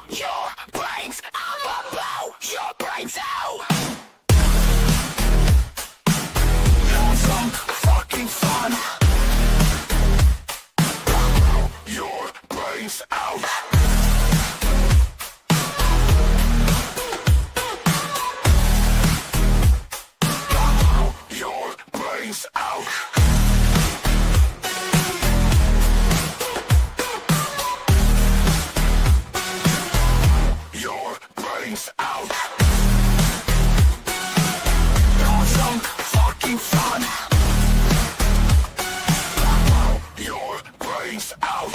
your brains out. Blow your brains out. Have some fucking fun. Blow your brains out. Out. Your brains out. Have some fucking fun. Your brains out.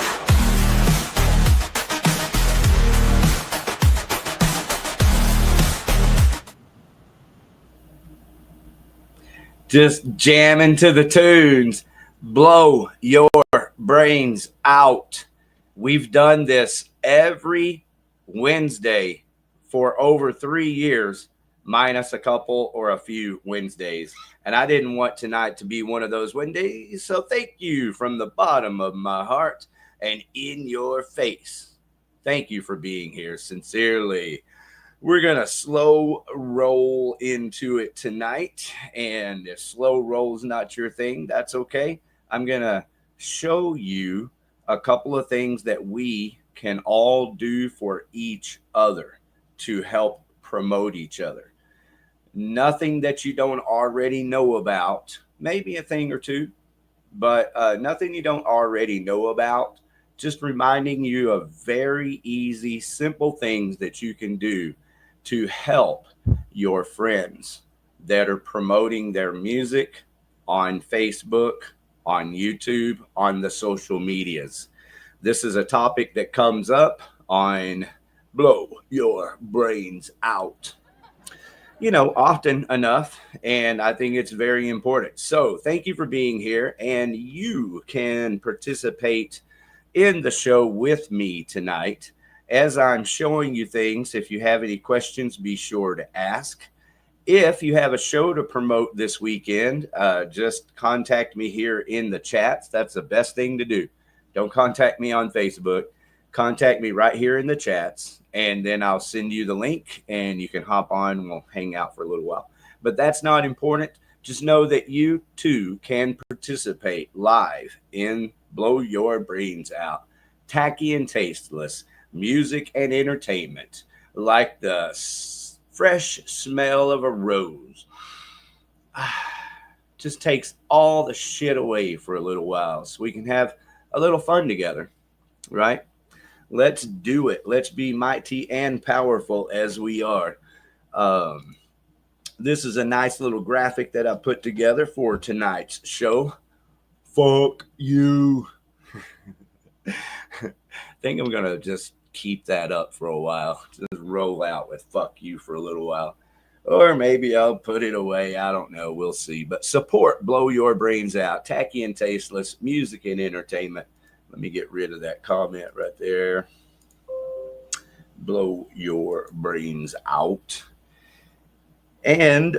Just jamming to the tunes. Blow your brains out. We've done this every Wednesday for over 3 years, minus a couple or a few Wednesdays. And I didn't want tonight to be one of those Wednesdays. So thank you from the bottom of my heart and in your face. Thank you for being here. Sincerely. We're going to slow roll into it tonight. And if slow roll is not your thing, that's okay. I'm going to show you a couple of things that we can all do for each other to help promote each other. Nothing that you don't already know about, maybe a thing or two, but nothing you don't already know about. Just reminding you of very easy, simple things that you can do to help your friends that are promoting their music on Facebook, on YouTube, on the social medias. This is a topic that comes up on Blow Your Brains Out, often enough, and I think it's very important. So thank you for being here, and you can participate in the show with me tonight. As I'm showing you things, if you have any questions, be sure to ask. If you have a show to promote this weekend, just contact me here in the chats. That's the best thing to do. Don't contact me on Facebook. Contact me right here in the chats, and then I'll send you the link, and you can hop on and we'll hang out for a little while. But that's not important. Just know that you, too, can participate live in Blow Your Brains Out. Tacky and tasteless. Music and entertainment, like the fresh smell of a rose. Just takes all the shit away for a little while so we can have a little fun together, right? Let's do it. Let's be mighty and powerful as we are. This is a nice little graphic that I put together for tonight's show. Fuck you. I think I'm going to just keep that up for a while. Just roll out with fuck you for a little while. Or maybe I'll put it away. I don't know. We'll see. But support Blow Your Brains Out. Tacky and tasteless. Music and entertainment. Let me get rid of that comment right there. Blow your brains out. And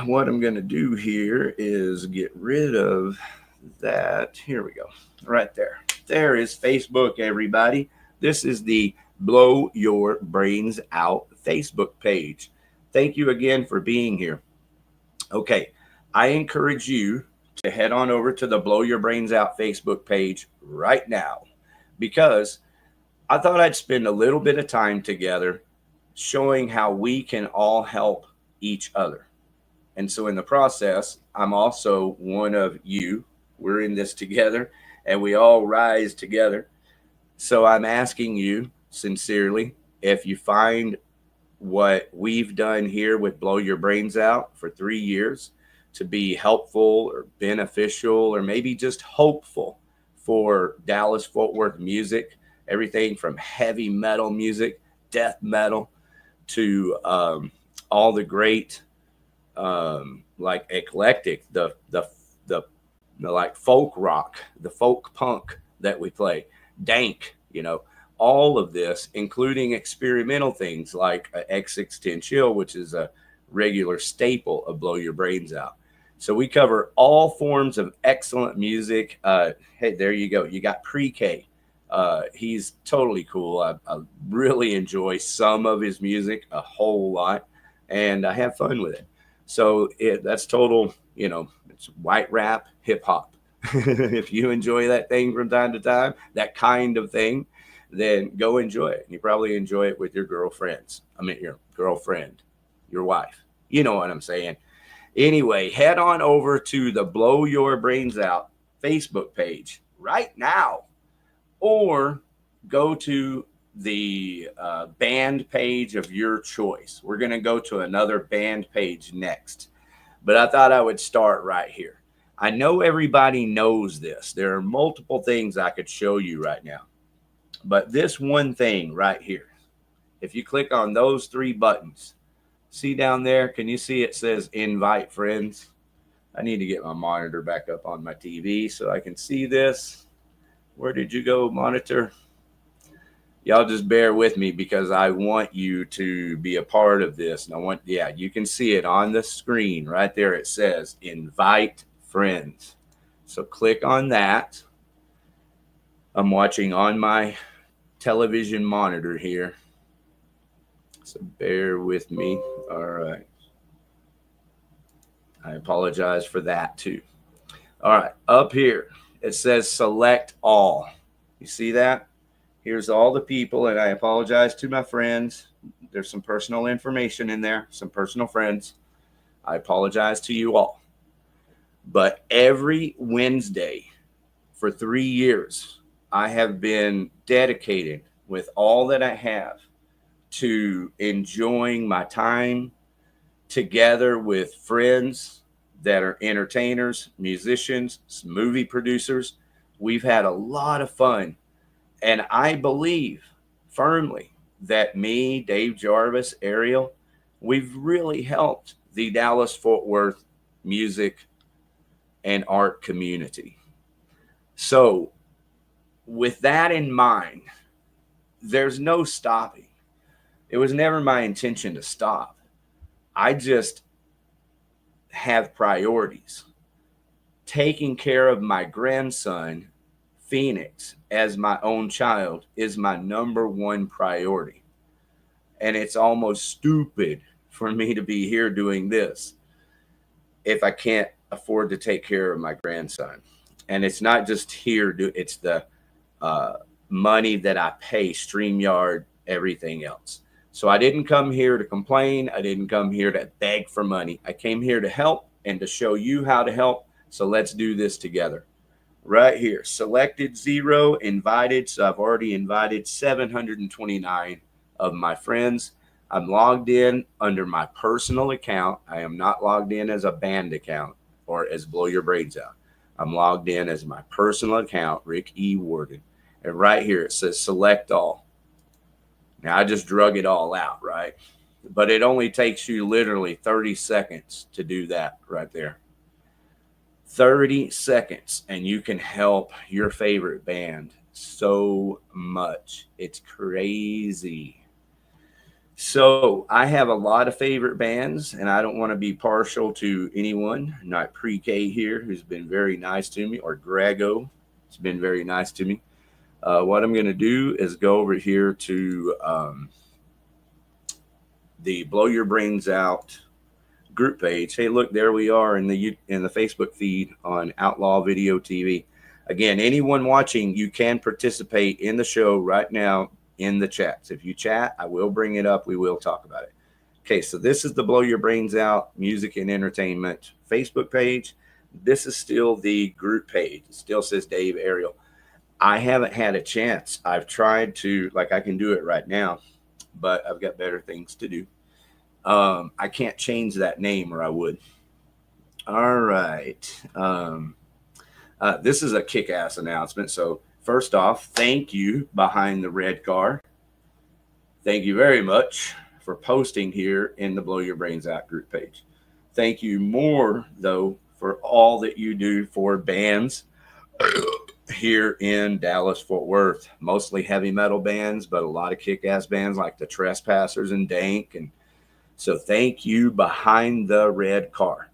what I'm going to do here is get rid of that. Here we go. Right there. There is Facebook, everybody. This is the Blow Your Brains Out Facebook page. Thank you again for being here. Okay, I encourage you to head on over to the Blow Your Brains Out Facebook page right now, because I thought I'd spend a little bit of time together showing how we can all help each other. And so in the process, I'm also one of you. We're in this together, and we all rise together. So I'm asking you sincerely, if you find what we've done here with Blow Your Brains Out for 3 years to be helpful or beneficial or maybe just hopeful for Dallas-Fort Worth music, everything from heavy metal music, death metal, to all the great like eclectic, the like folk rock, the folk punk that we play, dank, all of this, including experimental things like X610 Chill, which is a regular staple of Blow Your Brains Out. So we cover all forms of excellent music. Hey, there you go. You got pre-K, He's totally cool. I really enjoy some of his music a whole lot, and I have fun with it. So that's total, it's white rap, hip hop. If you enjoy that thing from time to time, that kind of thing, then go enjoy it. You probably enjoy it with your girlfriends. I mean, your girlfriend, your wife. You know what I'm saying? Anyway, head on over to the Blow Your Brains Out Facebook page right now, or go to the band page of your choice. We're going to go to another band page next, but I thought I would start right here. I know everybody knows this. There are multiple things I could show you right now, but this one thing right here, if you click on those three buttons, see down there, can you see it says invite friends? I need to get my monitor back up on my TV so I can see this. Where did you go, monitor? Y'all just bear with me because I want you to be a part of this. And you can see it on the screen right there. It says invite friends. So click on that. I'm watching on my television monitor here. So bear with me. All right. I apologize for that too. All right. Up here, it says select all. You see that? Here's all the people, and I apologize to my friends. There's some personal information in there, some personal friends. I apologize to you all. But every Wednesday for 3 years, I have been dedicated with all that I have to enjoying my time together with friends that are entertainers, musicians, movie producers. We've had a lot of fun. And I believe firmly that me, Dave Jarvis, Ariel, we've really helped the Dallas-Fort Worth music and art community. So with that in mind, there's no stopping. It was never my intention to stop. I just have priorities. Taking care of my grandson, Phoenix, as my own child is my number one priority. And it's almost stupid for me to be here doing this if I can't afford to take care of my grandson. And it's not just here, it's the money that I pay, StreamYard, everything else. So I didn't come here to complain. I didn't come here to beg for money. I came here to help and to show you how to help. So let's do this together. Right here, selected 0, invited. So I've already invited 729 of my friends. I'm logged in under my personal account. I am not logged in as a band account or as Blow Your Brains Out. I'm logged in as my personal account, Rick E. Warden. And right here, it says select all. Now, I just drug it all out, right? But it only takes you literally 30 seconds to do that right there. 30 seconds, and you can help your favorite band so much. It's crazy. So I have a lot of favorite bands, and I don't want to be partial to anyone, not Pre-K here, who's been very nice to me, or Grego, has been very nice to me. What I'm going to do is go over here to the Blow Your Brains Out group page. Hey, look, there we are in the Facebook feed on Outlaw Video TV. Again, anyone watching, you can participate in the show right now in the chats. If you chat, I will bring it up. We will talk about it. Okay, so this is the Blow Your Brains Out Music and Entertainment Facebook page. This is still the group page. It still says Dave Ariel. I haven't had a chance. I've tried to, like I can do it right now, but I've got better things to do. I can't change that name or I would. All right. This is a kick-ass announcement. So first off, thank you behind the red car. Thank you very much for posting here in the Blow Your Brains Out group page. Thank you more, though, for all that you do for bands here in Dallas-Fort Worth. Mostly heavy metal bands, but a lot of kick-ass bands like the Trespassers and Dank. And so thank you behind the red car.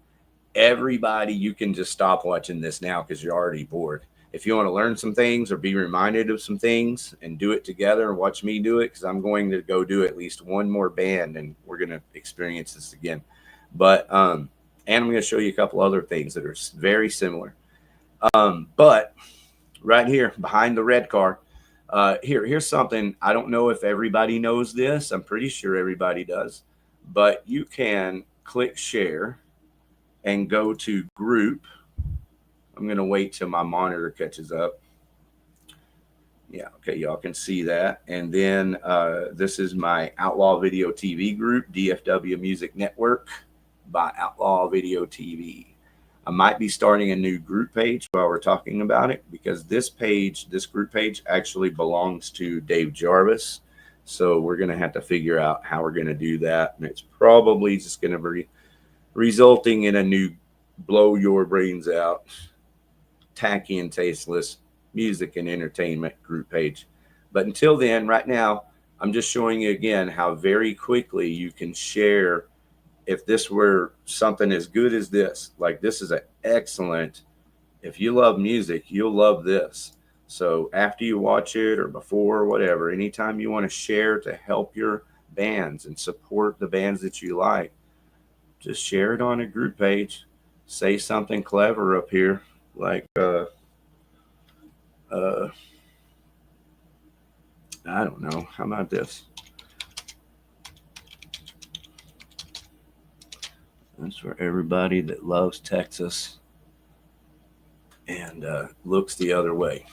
Everybody, you can just stop watching this now because you're already bored. if you want to learn some things or be reminded of some things and do it together and watch me do it, because I'm going to go do at least one more band and we're going to experience this again. But and I'm going to show you a couple other things that are very similar. But right here behind the red car, here's something. I don't know if everybody knows this. I'm pretty sure everybody does. But you can click share and go to group. I'm going to wait till my monitor catches up. Yeah, okay, y'all can see that. And then this is my Outlaw Video TV group, DFW Music Network by Outlaw Video TV. I might be starting a new group page while we're talking about it, because this group page actually belongs to Dave Jarvis. So we're going to have to figure out how we're going to do that. And it's probably just going to be resulting in a new blow your brains out, tacky and tasteless music and entertainment group page. But until then, right now, I'm just showing you again how very quickly you can share. If this were something as good as this, like this is an excellent, if you love music, you'll love this. So after you watch it or before or whatever, anytime you want to share to help your bands and support the bands that you like, just share it on a group page. Say something clever up here, like I don't know. How about this? That's for everybody that loves Texas and looks the other way.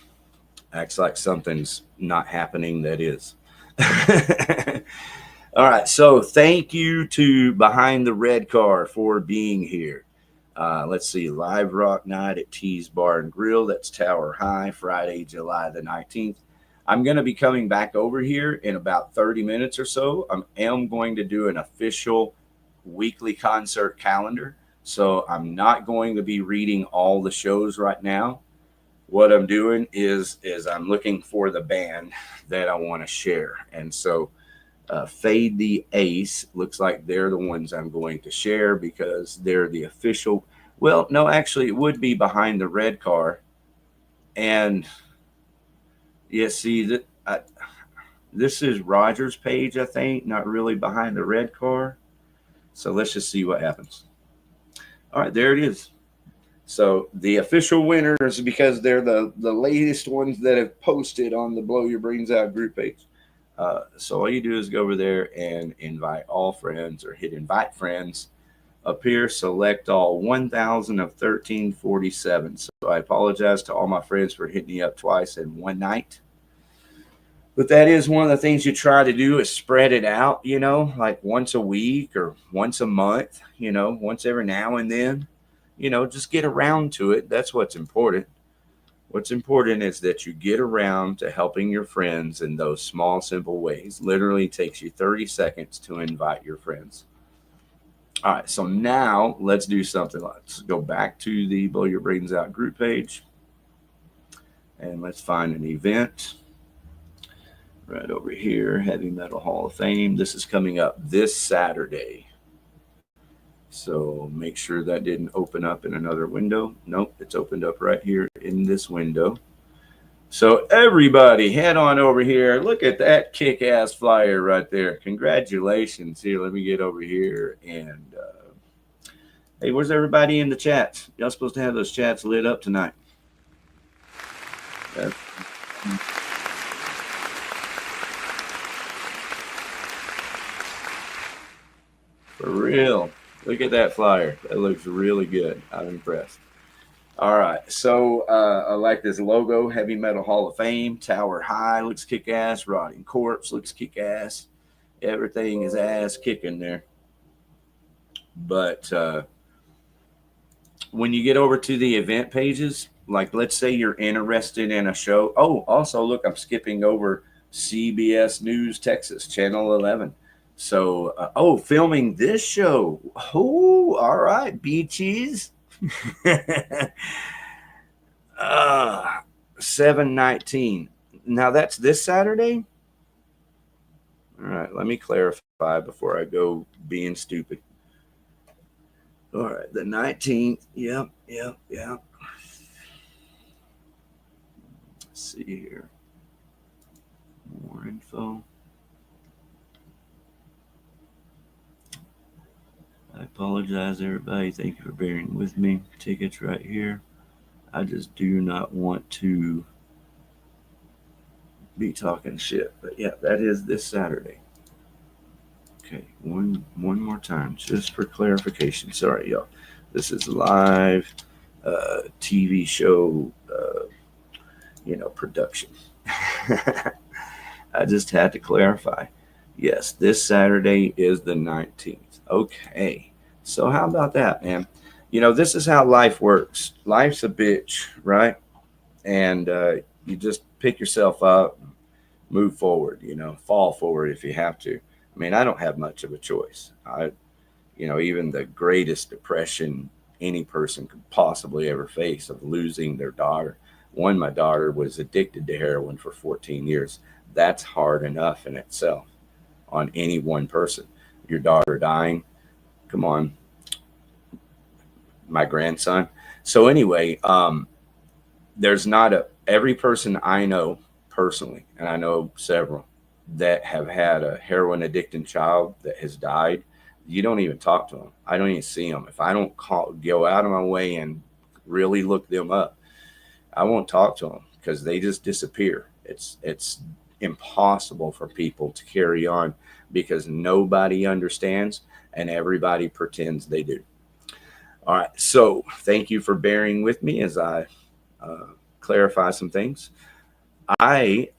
Acts like something's not happening that is. All right. So thank you to Behind the Red Car for being here. Let's see. Live Rock Night at T's Bar and Grill. That's Tower High, Friday, July the 19th. I'm going to be coming back over here in about 30 minutes or so. I am going to do an official weekly concert calendar. So I'm not going to be reading all the shows right now. What I'm doing is I'm looking for the band that I want to share. And so Fade the Ace looks like they're the ones I'm going to share, because they're the official. Well, no, actually, it would be Behind the Red Car. And yeah, see that this is Roger's page, I think, not really Behind the Red Car. So let's just see what happens. All right, there it is. So the official winners, because they're the latest ones that have posted on the Blow Your Brains Out group page. So all you do is go over there and invite all friends, or hit invite friends. Up here, select all 1,000 of 1,347. So I apologize to all my friends for hitting me up twice in one night. But that is one of the things you try to do, is spread it out, like once a week or once a month, once every now and then, just get around to it. That's what's important. What's important is that you get around to helping your friends in those small, simple ways. Literally takes you 30 seconds to invite your friends. All right, so now let's do something. Let's go back to the Blow Your Brains Out group page, and let's find an event right over here, Heavy Metal Hall of Fame. This is coming up this Saturday. So make sure that didn't open up in another window. Nope, it's opened up right here in this window. So everybody, head on over here. Look at that kick-ass flyer right there. Congratulations. Here, let me get over here. And hey, where's everybody in the chats? Y'all supposed to have those chats lit up tonight. For real. Look at that flyer. That looks really good. I'm impressed. All right. So I like this logo. Heavy Metal Hall of Fame. Tower High looks kick-ass. Rotting Corpse looks kick-ass. Everything is ass-kicking there. But when you get over to the event pages, like let's say you're interested in a show. Oh, also, look, I'm skipping over CBS News Texas, Channel 11. So, filming this show. Oh, all right, beaches. 7/19. Now that's this Saturday. All right, let me clarify before I go being stupid. All right, the 19th. Yep. see here. More info. I apologize, everybody. Thank you for bearing with me. Tickets right here. I just do not want to be talking shit. But yeah, that is this Saturday. Okay, one more time, just for clarification. Sorry, y'all. This is live TV show, production. I just had to clarify. Yes, this Saturday is the 19th. Okay, so how about that, man? This is how life works. Life's a bitch, right? And you just pick yourself up, move forward, fall forward if you have to. I mean, I don't have much of a choice. Even the greatest depression any person could possibly ever face of losing their daughter. My daughter was addicted to heroin for 14 years. That's hard enough in itself on any one person. Your daughter dying, come on, my grandson. So anyway, there's not every person I know personally, and I know several that have had a heroin addicted child that has died. You don't even talk to them. I don't even see them. If I don't go out of my way and really look them up, I won't talk to them because they just disappear. It's impossible for people to carry on because nobody understands and everybody pretends they do. All right. So thank you for bearing with me as I clarify some things. I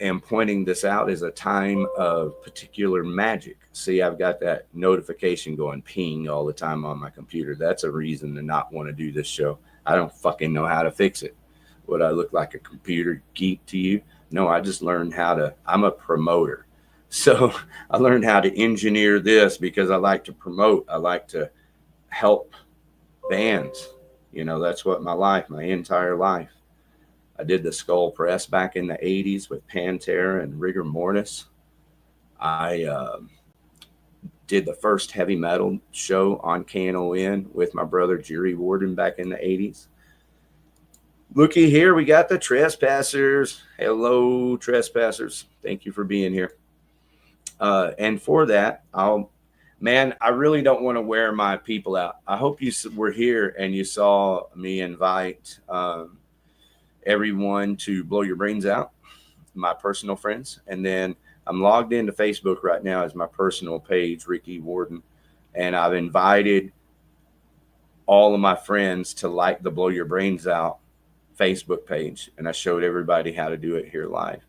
am pointing this out as a time of particular magic. See, I've got that notification going ping all the time on my computer. That's a reason to not want to do this show. I don't fucking know how to fix it. Would I look like a computer geek to you? No, I just learned I'm a promoter. So I learned how to engineer this because I like to promote. I like to help bands. That's what my entire life. I did the Skull Press back in the 80s with Pantera and Rigor Mortis. I did the first heavy metal show on KNON with my brother Jerry Warden back in the 80s. Looky here, we got the Trespassers. Hello, Trespassers. Thank you for being here. And for that, I really don't want to wear my people out. I hope you were here and you saw me invite everyone to blow your brains out, my personal friends. And then I'm logged into Facebook right now as my personal page, Ricky Warden. And I've invited all of my friends to like the Blow Your Brains Out Facebook page. And I showed everybody how to do it here live.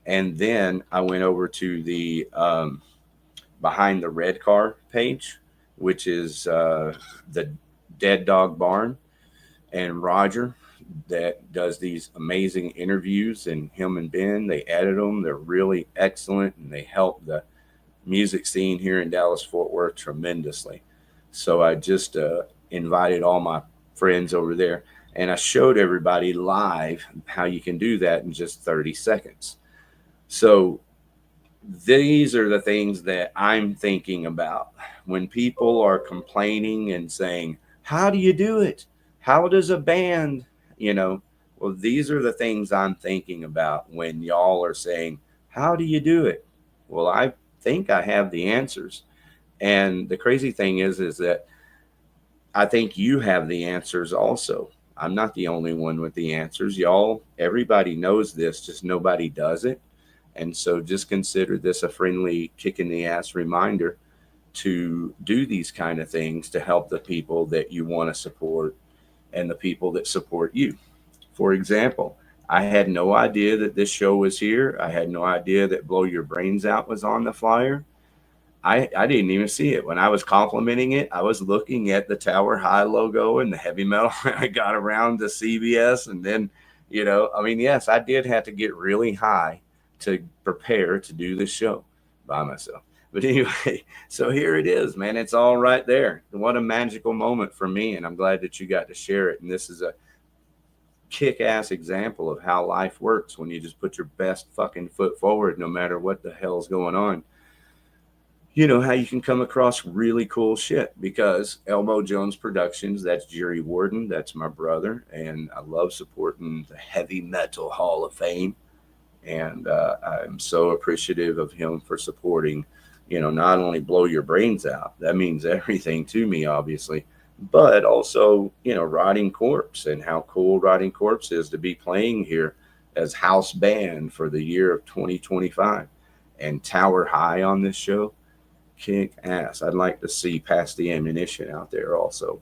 And then I went over to the Behind the Red Car page, which is the Dead Dog Barn. And Roger, that does these amazing interviews, and him and Ben, they edit them. They're really excellent, and they help the music scene here in Dallas-Fort Worth tremendously. So I just invited all my friends over there, and I showed everybody live how you can do that in just 30 seconds. So these are the things that I'm thinking about when people are complaining and saying, how do you do it? How does a band, well, these are the things I'm thinking about when y'all are saying, how do you do it? Well, I think I have the answers. And the crazy thing is that I think you have the answers also. I'm not the only one with the answers. Y'all, everybody knows this, just nobody does it. And so just consider this a friendly kick in the ass reminder to do these kind of things to help the people that you want to support and the people that support you. For example, I had no idea that this show was here. I had no idea that Blow Your Brains Out was on the flyer. I didn't even see it. When I was complimenting it, I was looking at the Tower High logo and the heavy metal. I got around to CBS, and then, yes, I did have to get really high to prepare to do this show by myself. But anyway, so here it is, man. It's all right there. What a magical moment for me, and I'm glad that you got to share it. And this is a kick-ass example of how life works when you just put your best fucking foot forward no matter what the hell's going on. how you can come across really cool shit, because Elmo Jones Productions, that's Jerry Warden, that's my brother, and I love supporting the Heavy Metal Hall of Fame. And I'm so appreciative of him for supporting, not only Blow Your Brains Out, that means everything to me, obviously, but also, Rotting Corpse, and how cool Rotting Corpse is to be playing here as house band for the year of 2025. And Tower High on this show, kick ass. I'd like to see Pass the Ammunition out there also.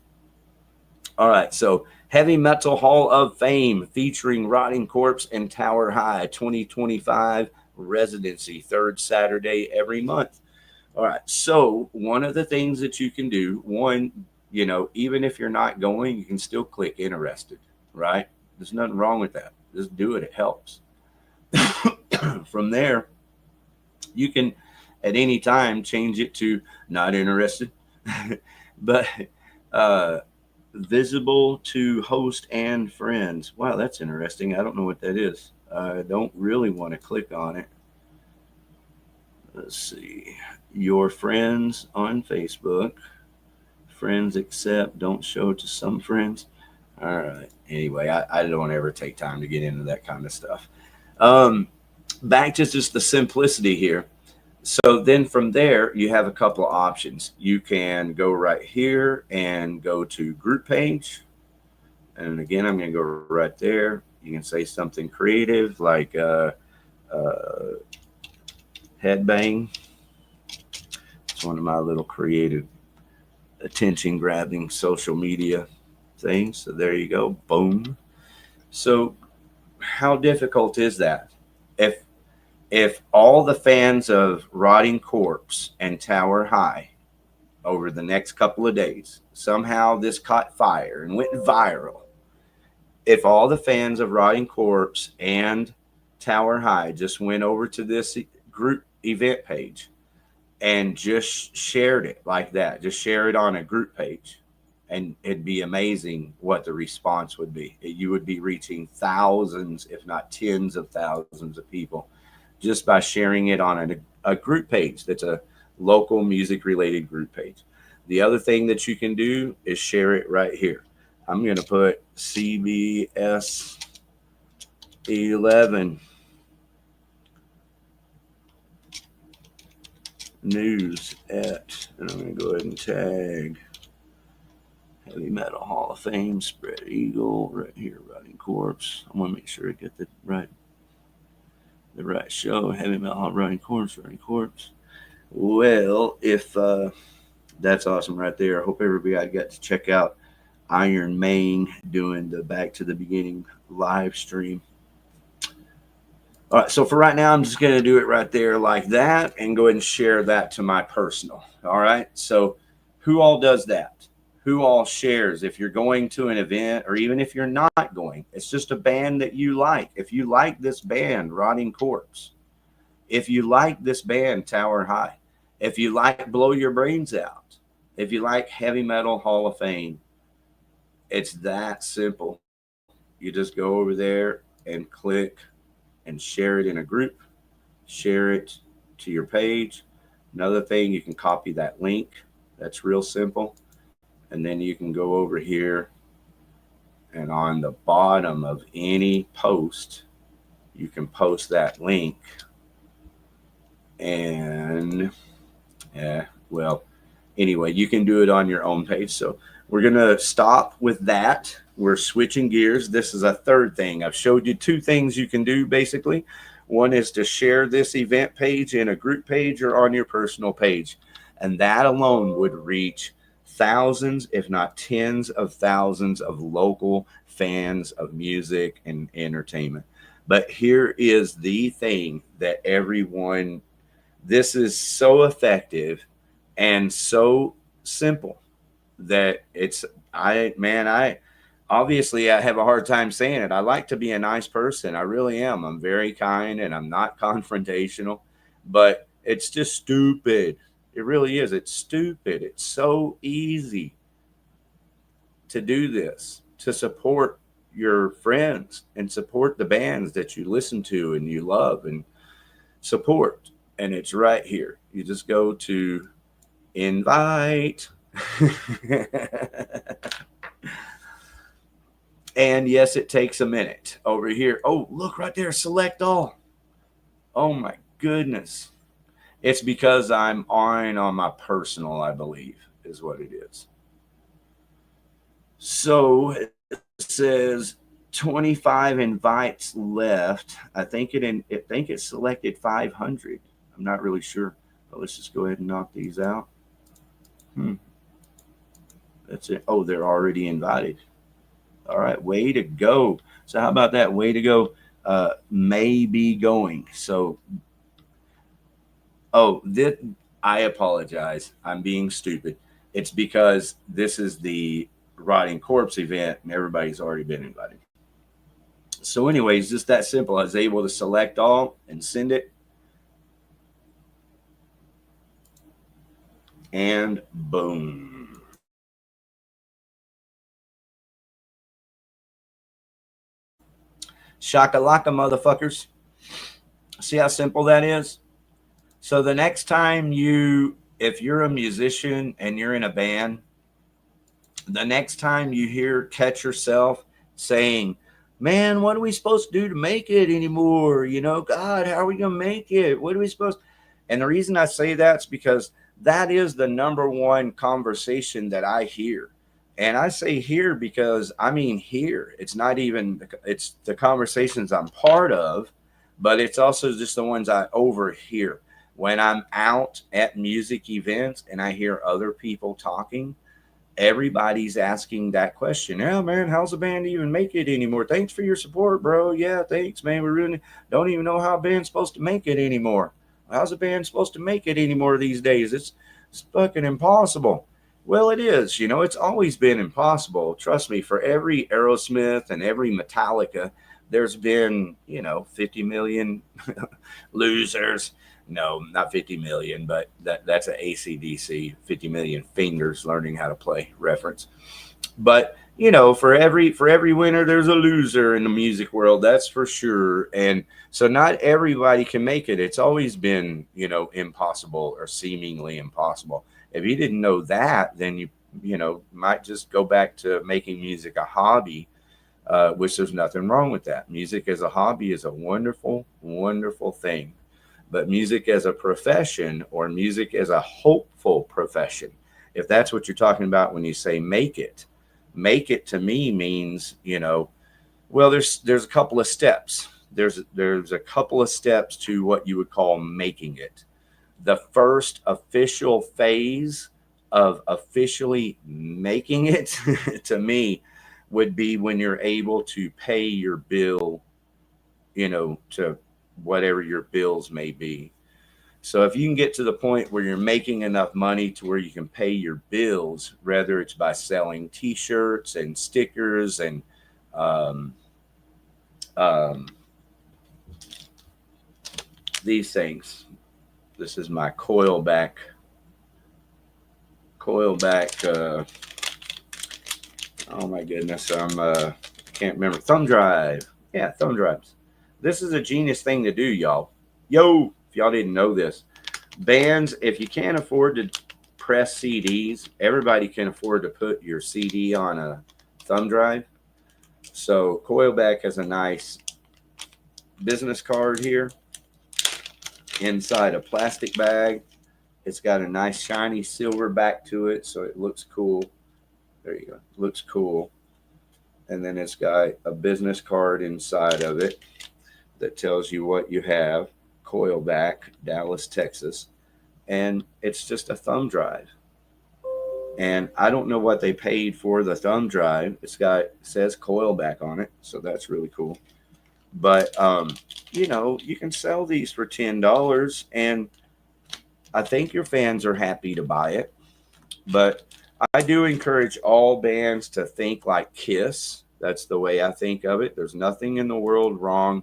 All right, so Heavy Metal Hall of Fame featuring Rotting Corpse and Tower High 2025 residency, third Saturday every month. All right, so one of the things that you can do, one, even if you're not going, you can still click interested, right? There's nothing wrong with that. Just do it, it helps. From there, you can at any time change it to not interested, but visible to host and friends. Wow, that's interesting. I don't know what that is. I don't really want to click on it. Let's see. Your friends on Facebook. Friends accept, don't show to some friends. All right. Anyway, I don't ever take time to get into that kind of stuff. Back to just the simplicity here. So then from there, you have a couple of options. You can go right here and go to group page. And again, I'm going to go right there. You can say something creative like headbang. It's one of my little creative attention grabbing social media things. So there you go. Boom. So how difficult is that? If all the fans of Rotting Corpse and Tower High over the next couple of days, somehow this caught fire and went viral. If all the fans of Rotting Corpse and Tower High just went over to this group event page and just shared it like that, just share it on a group page, and it'd be amazing what the response would be. You would be reaching thousands, if not tens of thousands of people, just by sharing it on a group page that's a local music related group page. The other thing that you can do is share it right here. I'm going to put CBS 11 news at, and I'm going to go ahead and tag Heavy Metal Hall of Fame, Spread Eagle, right here, Rotting Corpse. I want to make sure I get the right show. Heavy Metal Hall, Rotting Corpse. Well, if that's awesome right there. I hope everybody got to check out Iron Main doing the Back to the Beginning live stream. All right, so for right now, I'm just going to do it right there like that and go ahead and share that to my personal. All right, so who all does that? Who all shares? If you're going to an event, or even if you're not going, it's just a band that you like. If you like this band, Rotting Corpse, if you like this band, Tower High, if you like Blow Your Brains Out, if you like Heavy Metal Hall of Fame, it's that simple. You just go over there and click and share it in a group, share it to your page. Another thing, you can copy that link. That's real simple. And then you can go over here, and on the bottom of any post, you can post that link. And well, anyway, you can do it on your own page. So we're going to stop with that. We're switching gears. This is a third thing. I've showed you two things you can do basically. One is to share this event page in a group page or on your personal page. And that alone would reach thousands, if not tens of thousands of local fans of music and entertainment. But here is the thing that everyone, this is so effective and so simple that I obviously I have a hard time saying it. I like to be a nice person. I really am. I'm very kind and I'm not confrontational, but it's just stupid. It really is. It's stupid. It's so easy to do this, to support your friends and support the bands that you listen to and you love and support. and it's right here. You just go to invite. And yes, it takes a minute over here. Oh, look right there, select all. Oh my goodness. It's because I'm on my personal, I believe, is what it is. So it says 25 invites left. I think it selected 500. I'm not really sure, but let's just go ahead and knock these out. That's it. Oh, they're already invited. All right, way to go. So how about that? Way to go. May be going. So, I apologize. I'm being stupid. It's because this is the Rotting Corpse event, and everybody's already been invited. So, anyways, just that simple. I was able to select all and send it. And boom. Shakalaka, motherfuckers. See how simple that is? So the next time if you're a musician and you're in a band, the next time you catch yourself saying, man, what are we supposed to do to make it anymore? You know, God, how are we going to make it? What are we supposed to? And the reason I say that's because that is the number one conversation that I hear. And I say here because I mean here. It's not even, it's the conversations I'm part of, but it's also just the ones I overhear. When I'm out at music events and I hear other people talking, everybody's asking that question. Yeah, man, how's the band even make it anymore? Thanks for your support, bro. Yeah, thanks, man. We really don't even know how a band's supposed to make it anymore. How's a band supposed to make it anymore these days? It's fucking impossible. Well, it is. You know, it's always been impossible. Trust me, for every Aerosmith and every Metallica, there's been, 50 million losers. No, not 50 million, but that's an AC/DC, 50 million fingers learning how to play reference. But for every winner, there's a loser in the music world. That's for sure. And so not everybody can make it. It's always been, impossible or seemingly impossible. If you didn't know that, then you might just go back to making music a hobby, which there's nothing wrong with that. Music as a hobby is a wonderful, wonderful thing. But music as a profession, or music as a hopeful profession, if that's what you're talking about when you say make it to me means, well, there's a couple of steps. There's a couple of steps to what you would call making it. The first official phase of officially making it to me would be when you're able to pay your bill, to whatever your bills may be. So if you can get to the point where you're making enough money to where you can pay your bills, whether it's by selling T-shirts and stickers and these things. This is my coil back. Oh my goodness, can't remember. Thumb drive. Yeah, thumb drives. This is a genius thing to do, y'all. Yo, if y'all didn't know this, bands, if you can't afford to press CDs, everybody can afford to put your CD on a thumb drive. So Coilback has a nice business card here inside a plastic bag. It's got a nice shiny silver back to it, so it looks cool. There you go. Looks cool. And then it's got a business card inside of it that tells you what you have. Coilback, Dallas, Texas. And it's just a thumb drive. And I don't know what they paid for the thumb drive. It says Coilback on it, so that's really cool. But you can sell these for $10, and I think your fans are happy to buy it. But I do encourage all bands to think like Kiss. That's the way I think of it. There's nothing in the world wrong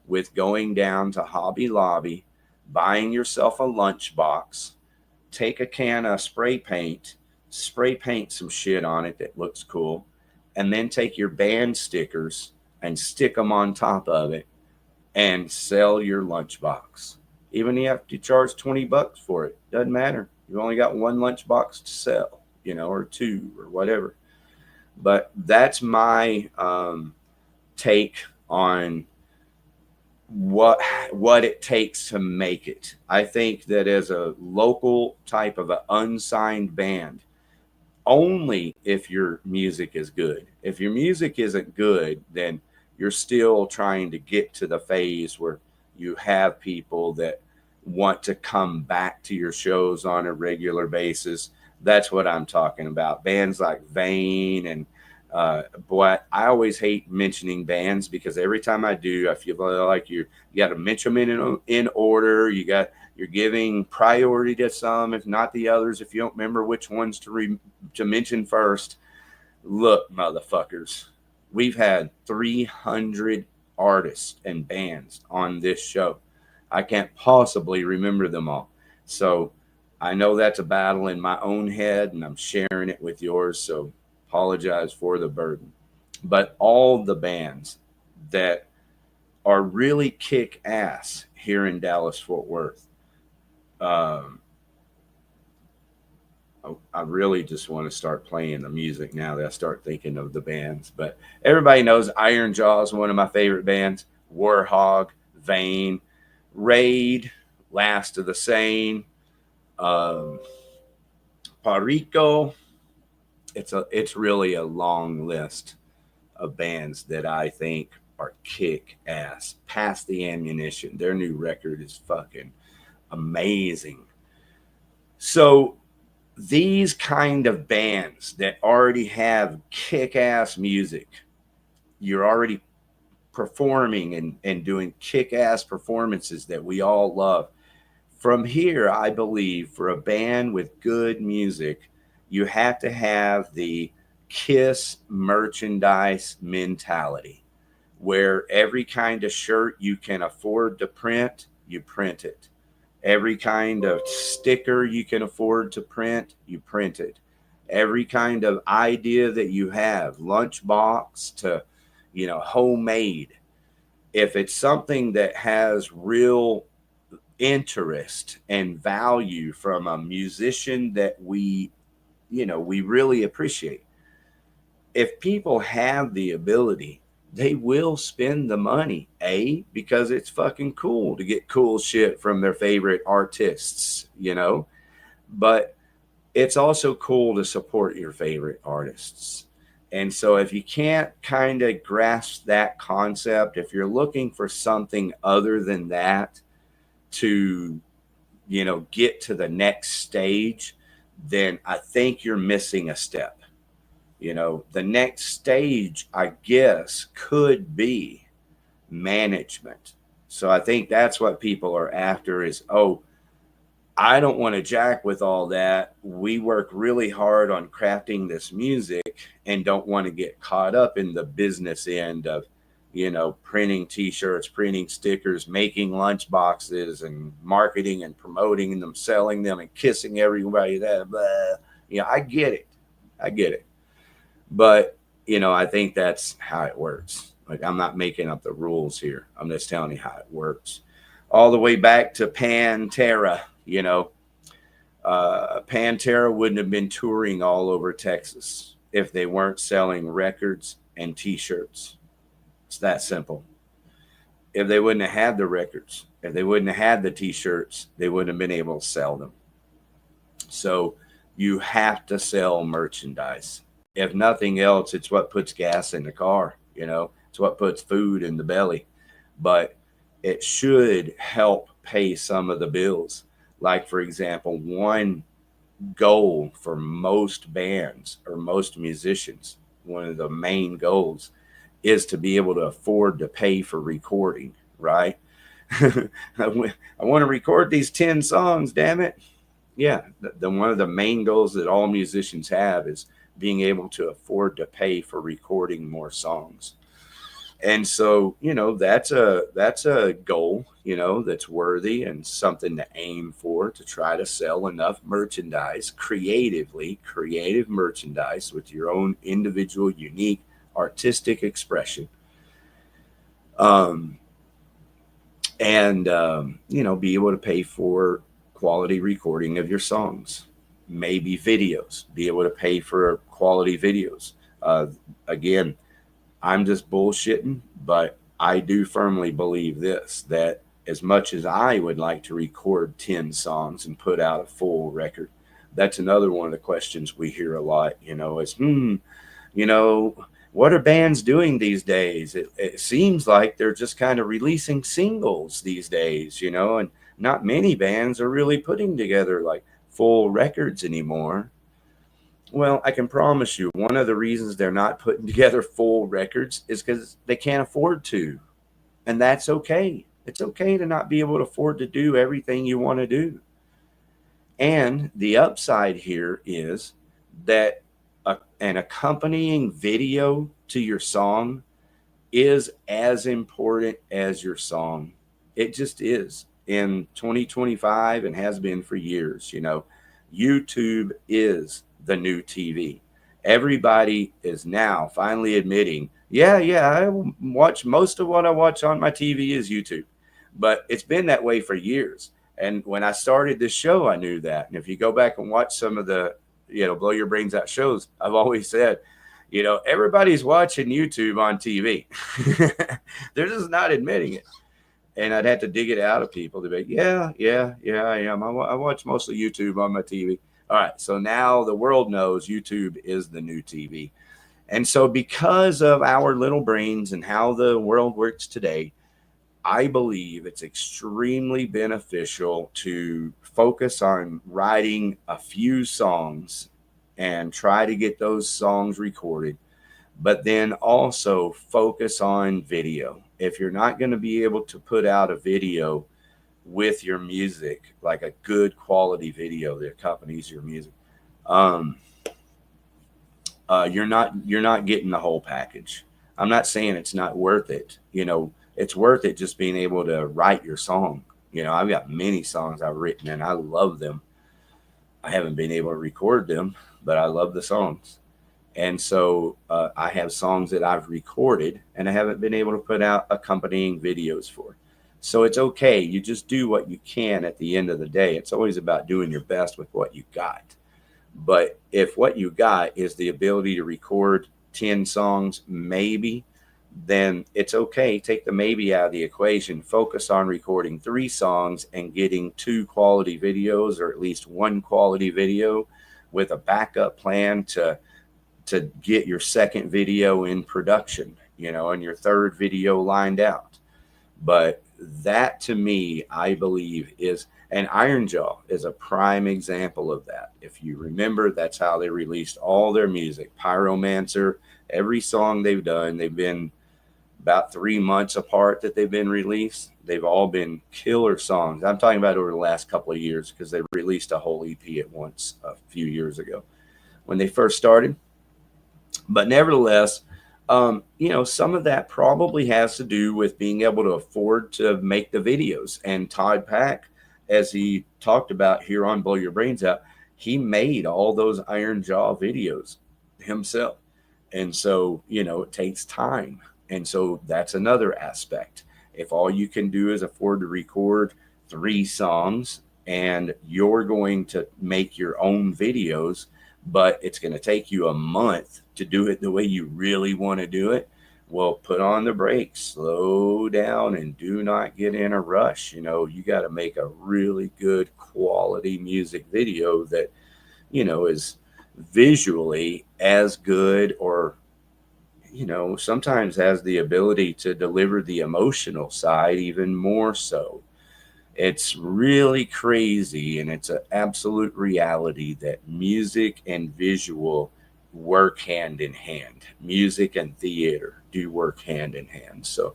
with going down to Hobby Lobby, buying yourself a lunchbox, take a can of spray paint some shit on it that looks cool, and then take your band stickers and stick them on top of it and sell your lunchbox. Even if you have to charge $20 for it, doesn't matter. You only got one lunchbox to sell, or two or whatever. But that's my take on what it takes to make it. I think that as a local type of an unsigned band, only if your music is good. If your music isn't good, then you're still trying to get to the phase where you have people that want to come back to your shows on a regular basis. That's what I'm talking about. Bands like Vane and boy, I always hate mentioning bands because every time I do, I feel like you got to mention them in order. You're giving priority to some, if not the others. If you don't remember which ones to mention first, look, motherfuckers, we've had 300 artists and bands on this show. I can't possibly remember them all. So I know that's a battle in my own head, and I'm sharing it with yours. So apologize for the burden. But all the bands that are really kick ass here in Dallas Fort Worth, I really just want to start playing the music now that I start thinking of the bands. But everybody knows Iron Jaw is one of my favorite bands. Warhog, Vane, Raid, Last of the Sane, Parico. It's really a long list of bands that I think are kick ass. Pass the Ammunition. Their new record is fucking amazing. So these kind of bands that already have kick-ass music, you're already performing and doing kick-ass performances that we all love. From here, I believe for a band with good music, you have to have the KISS merchandise mentality, where every kind of shirt you can afford to print, you print it. Every kind of sticker you can afford to print, you print it. Every kind of idea that you have, lunchbox to, homemade. If it's something that has real interest and value from a musician that we really appreciate, if people have the ability, they will spend the money, because it's fucking cool to get cool shit from their favorite artists, but it's also cool to support your favorite artists. And so if you can't kind of grasp that concept, if you're looking for something other than that to, get to the next stage, then I think you're missing a step. The next stage, I guess, could be management. So I think that's what people are after is, I don't want to jack with all that. We work really hard on crafting this music and don't want to get caught up in the business end of, printing t-shirts, printing stickers, making lunch boxes and marketing and promoting them, selling them and kissing everybody. I get it. But, I think that's how it works. Like, I'm not making up the rules here. I'm just telling you how it works. All the way back to Pantera, Pantera wouldn't have been touring all over Texas if they weren't selling records and T-shirts. It's that simple. If they wouldn't have had the records, if they wouldn't have had the T-shirts, they wouldn't have been able to sell them. So you have to sell merchandise. If nothing else, it's what puts gas in the car. It's what puts food in the belly. But it should help pay some of the bills. Like, for example, one goal for most bands or most musicians, one of the main goals is to be able to afford to pay for recording, right? I want to record these 10 songs, damn it. Yeah, one of the main goals that all musicians have is being able to afford to pay for recording more songs. And so, that's a goal, that's worthy and something to aim for, to try to sell enough merchandise, creative merchandise with your own individual, unique, artistic expression. and be able to pay for quality recording of your songs, maybe videos, be able to pay for quality videos. Again, I'm just bullshitting, but I do firmly believe this, that as much as I would like to record 10 songs and put out a full record, that's another one of the questions we hear a lot, is, you know, what are bands doing these days? It seems like they're just kind of releasing singles these days, and not many bands are really putting together like full records anymore. Well, I can promise you, one of the reasons they're not putting together full records is because they can't afford to. And that's okay. It's okay to not be able to afford to do everything you want to do. And the upside here is that an accompanying video to your song is as important as your song. It just is in 2025 and has been for years. YouTube is the new TV. Everybody is now finally admitting, yeah, I watch most of what I watch on my TV is YouTube. But it's been that way for years. And when I started this show, I knew that. And if you go back and watch some of the, blow your brains out shows, I've always said, everybody's watching YouTube on TV. They're just not admitting it. And I'd have to dig it out of people to be, yeah, I am. I watch mostly YouTube on my TV. All right. So now the world knows YouTube is the new TV. And so because of our little brains and how the world works today, I believe it's extremely beneficial to focus on writing a few songs and try to get those songs recorded, but then also focus on video. If you're not going to be able to put out a video with your music, like a good quality video that accompanies your music, you're not getting the whole package. I'm not saying it's not worth it. It's worth it just being able to write your song. I've got many songs I've written and I love them. I haven't been able to record them, but I love the songs. And so I have songs that I've recorded and I haven't been able to put out accompanying videos for. So it's okay. You just do what you can at the end of the day. It's always about doing your best with what you got. But if what you got is the ability to record 10 songs, maybe, then it's okay. Take the maybe out of the equation. Focus on recording 3 songs and getting 2 quality videos, or at least 1 quality video, with a backup plan to get your second video in production, and your third video lined out. But that, to me, I believe is, and Iron Jaw is a prime example of that. If you remember, that's how they released all their music. Pyromancer, every song they've done, they've been about 3 months apart that they've been released. They've all been killer songs. I'm talking about over the last couple of years, because they released a whole EP at once a few years ago when they first started. But nevertheless, some of that probably has to do with being able to afford to make the videos. And Todd Pack, as he talked about here on Blow Your Brains Out, he made all those Iron Jaw videos himself. And so, it takes time. And so that's another aspect. If all you can do is afford to record 3 songs and you're going to make your own videos, but it's going to take you a month to do it the way you really want to do it, well, put on the brakes, slow down, and do not get in a rush. You got to make a really good quality music video that, is visually as good, or sometimes has the ability to deliver the emotional side even more so. It's really crazy, and it's an absolute reality that music and visual work hand in hand. Music and theater do work hand in hand. So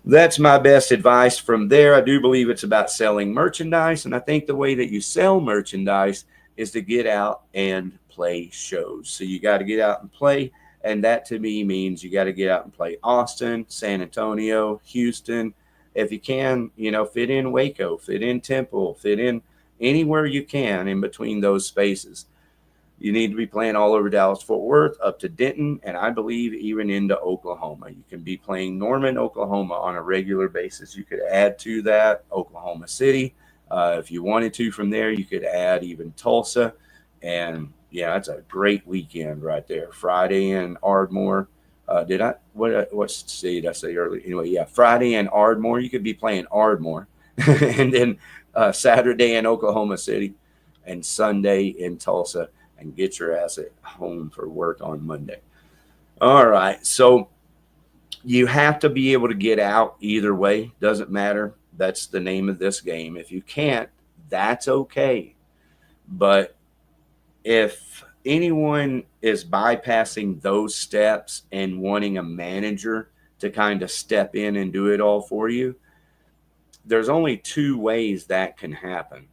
that's my best advice from there. I do believe it's about selling merchandise, and I think the way that you sell merchandise is to get out and play shows. So you got to get out and play. And that, to me, means you got to get out and play Austin, San Antonio, Houston. If you can, fit in Waco, fit in Temple, fit in anywhere you can in between those spaces. You need to be playing all over Dallas Fort Worth, up to Denton, and I believe even into Oklahoma. You can be playing Norman, Oklahoma on a regular basis. You could add to that Oklahoma City. If you wanted to from there, you could add even Tulsa. And yeah, that's a great weekend right there. Friday in Ardmore. What city did I say earlier? Anyway, yeah, Friday in Ardmore. You could be playing Ardmore. And then Saturday in Oklahoma City and Sunday in Tulsa, and get your ass at home for work on Monday. All right. So you have to be able to get out either way. Doesn't matter. That's the name of this game. If you can't, that's okay. But if anyone is bypassing those steps and wanting a manager to kind of step in and do it all for you, there's only two ways that can happen.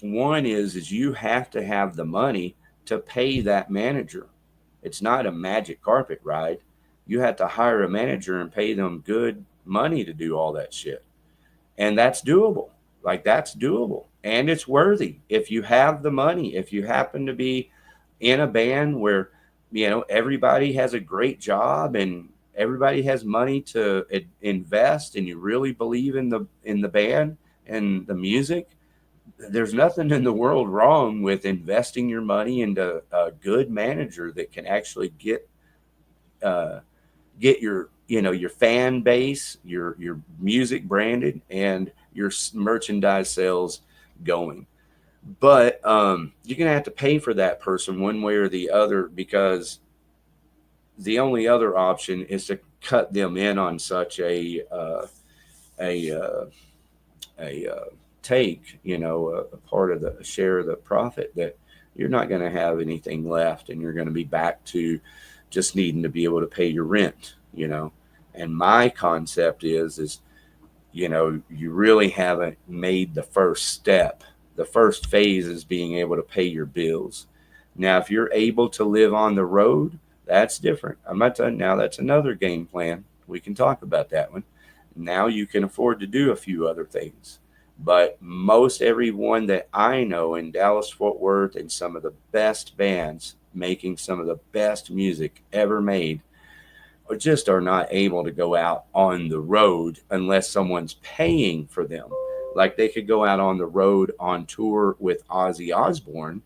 One is you have to have the money to pay that manager. It's not a magic carpet ride. You have to hire a manager and pay them good money to do all that shit. And that's doable. Like, that's doable. And it's worthy. If you have the money, if you happen to be in a band where, everybody has a great job and everybody has money to invest, and you really believe in the band and the music, there's nothing in the world wrong with investing your money into a good manager that can actually get your fan base, your music branded, and your merchandise sales going. But you're gonna have to pay for that person one way or the other, because the only other option is to cut them in on such a take, a part of the share of the profit, that you're not going to have anything left, and you're going to be back to just needing to be able to pay your rent. And my concept is you really haven't made the first step. The first phase is being able to pay your bills. Now, if you're able to live on the road, that's different. I'm not telling you, now that's another game plan. We can talk about that one. Now you can afford to do a few other things. But most everyone that I know in Dallas Fort Worth, and some of the best bands making some of the best music ever made, are not able to go out on the road unless someone's paying for them. Like, they could go out on the road on tour with Ozzy Osbourne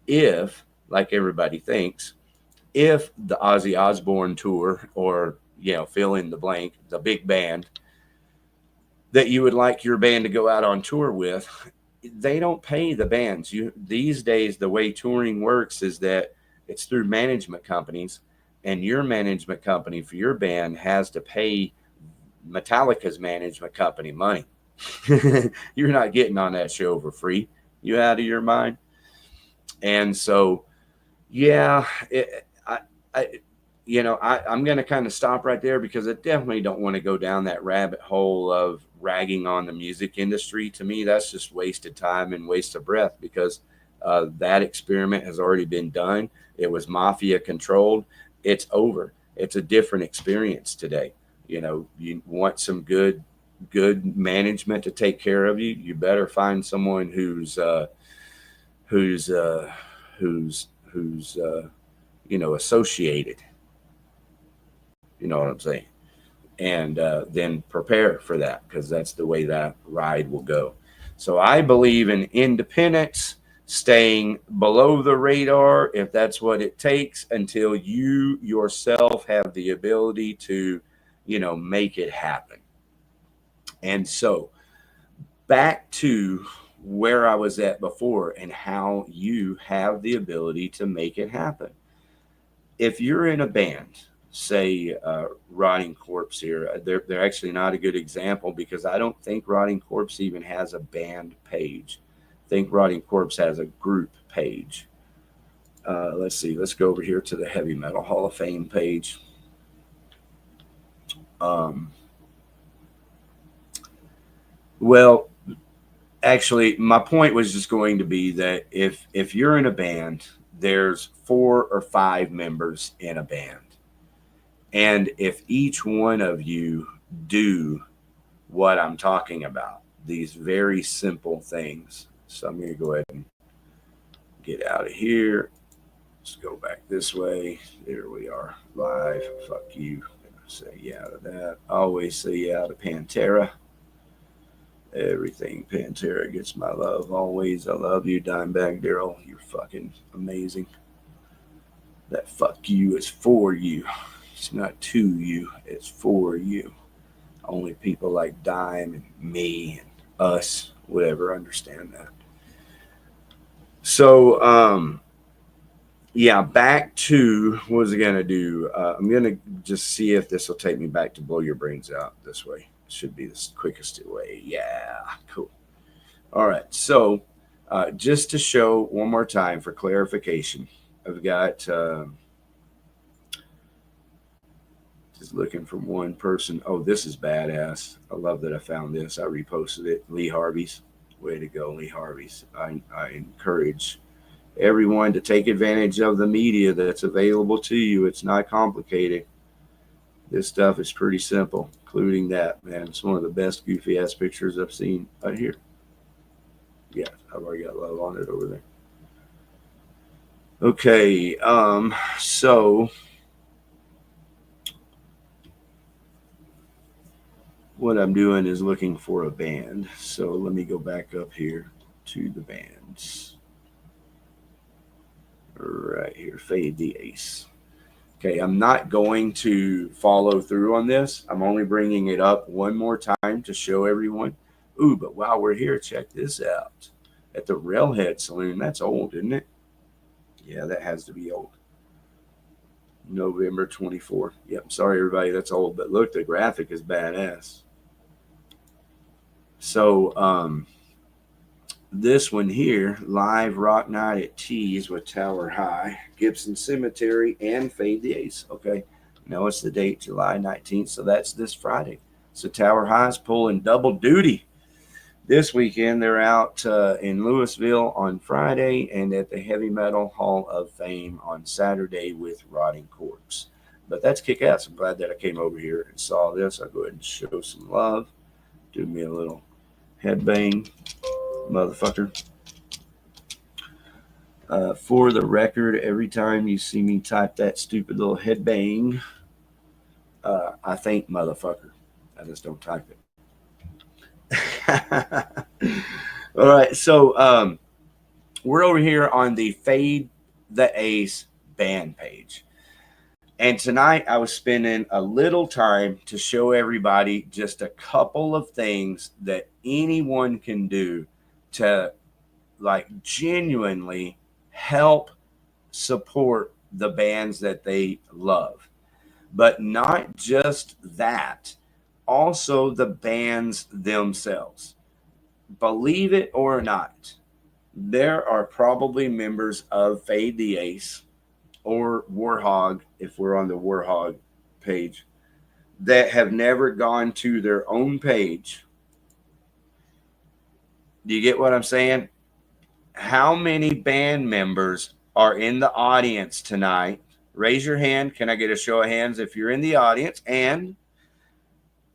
if, like everybody thinks, if the Ozzy Osbourne tour, or fill in the blank, the big band that you would like your band to go out on tour with, they don't pay the bands. These days, the way touring works is that it's through management companies, and your management company for your band has to pay Metallica's management company money. You're not getting on that show for free. You out of your mind? And so, yeah, I'm going to kind of stop right there, because I definitely don't want to go down that rabbit hole of ragging on the music industry. To me, that's just wasted time and waste of breath, because that experiment has already been done. It was mafia controlled. It's over. It's a different experience today. You want some good management to take care of you. You better find someone who's associated. You know what I'm saying? And then prepare for that, because that's the way that ride will go. So I believe in independence, staying below the radar, if that's what it takes, until you yourself have the ability to, make it happen. And so back to where I was at before, and how you have the ability to make it happen. If you're in a band, say Rotting Corpse here, they're actually not a good example, because I don't think Rotting Corpse even has a band page. I think Rotting Corpse has a group page. Let's see. Let's go over here to the Heavy Metal Hall of Fame page. Well, actually, my point was just going to be that if you're in a band, there's 4 or 5 members in a band. And if each one of you do what I'm talking about, these very simple things. So I'm going to go ahead and get out of here. Let's go back this way. There we are, live. Fuck you. Say yeah to that. Always say yeah to Pantera. Everything Pantera gets my love. Always, I love you, Dimebag Daryl. You're fucking amazing. That fuck you is for you. It's not to you. It's for you. Only people like Dime and me and us would ever understand that. So, yeah, back to what was I gonna do? I'm gonna just see if this will take me back to blow your brains out this way. Should be the quickest way. Yeah, cool. All right, so just to show one more time for clarification, I've got just looking for one person. Oh, this is badass. I love that I found this. I reposted it. Lee Harvey's. Way to go, Lee Harvey's. I encourage everyone to take advantage of the media that's available to you. It's not complicated. This stuff is pretty simple, including that, man. It's one of the best goofy ass pictures I've seen right here. Yeah, I've already got love on it over there. Okay, so what I'm doing is looking for a band. So let me go back up here to the bands. Right here, Fade the Ace. Okay, I'm not going to follow through on this. I'm only bringing it up one more time to show everyone. Ooh, but while we're here, check this out. At the Railhead Saloon. That's old, isn't it? Yeah, that has to be old. November 24. Yep, sorry, everybody, that's old. But look, the graphic is badass. So, this one here, live rock night at Tees with Tower High, Gibson Cemetery, and Fade the Ace. Okay, now it's the date, July 19th, so that's this Friday. So Tower High's pulling double duty this weekend. They're out in Louisville on Friday and at the Heavy Metal Hall of Fame on Saturday with Rotting Corpse. But that's kick-ass. I'm glad that I came over here and saw this. I'll go ahead and show some love. Do me a little headbang, motherfucker. For the record, every time you see me type that stupid little headbang, I think motherfucker. I just don't type it. All right, so we're over here on the Fade the Ace band page. And tonight I was spending a little time to show everybody just a couple of things that anyone can do to like genuinely help support the bands that they love. But not just that, also the bands themselves. Believe it or not, there are probably members of Fade the Ace or Warhog, if we're on the Warhog page, that have never gone to their own page. Do you get what I'm saying? How many band members are in the audience tonight? Raise your hand. Can I get a show of hands if you're in the audience and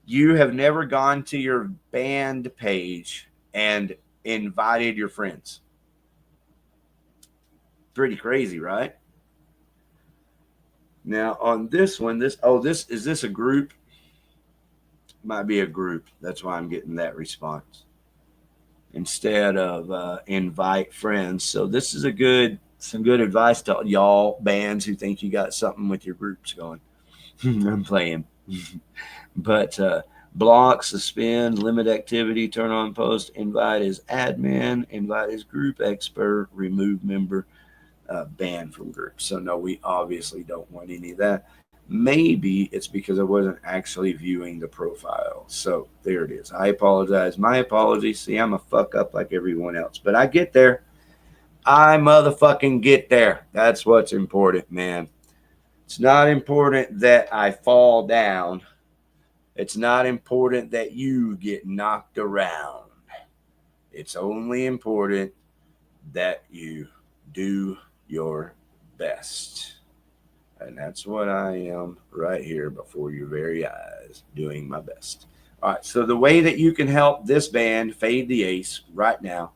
you have never gone to your band page and invited your friends? Pretty crazy, right? Now on this one, is this a group? Might be a group. That's why I'm getting that response instead of invite friends. So this is some good advice to y'all bands who think you got something with your groups going. I'm playing. But block, suspend, limit activity, turn on post, invite as admin, invite as group expert, remove member, ban from groups. So no, we obviously don't want any of that. Maybe it's because I wasn't actually viewing the profile. So there it is. I apologize. My apologies. See, I'm a fuck up like everyone else, but I get there. I motherfucking get there. That's what's important, man. It's not important that I fall down. It's not important that you get knocked around. It's only important that you do your best. And that's what I am right here before your very eyes, doing my best. All right, so the way that you can help this band, Fade the Ace, right now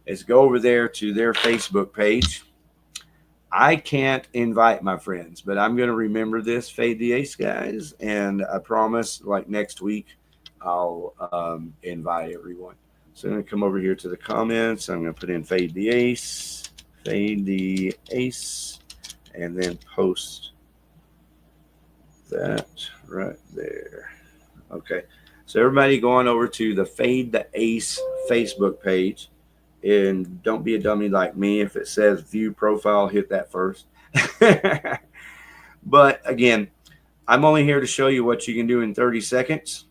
is go over there to their Facebook page I can't invite my friends, but I'm going to remember this, Fade the Ace guys, and I promise, like next week, I'll invite everyone. So I'm going to come over here to the comments. I'm going to put in Fade the Ace, and then post that right there. Okay. So everybody go on over to the Fade the Ace Facebook page. And don't be a dummy like me. If it says view profile, hit that first. But again, I'm only here to show you what you can do in 30 seconds.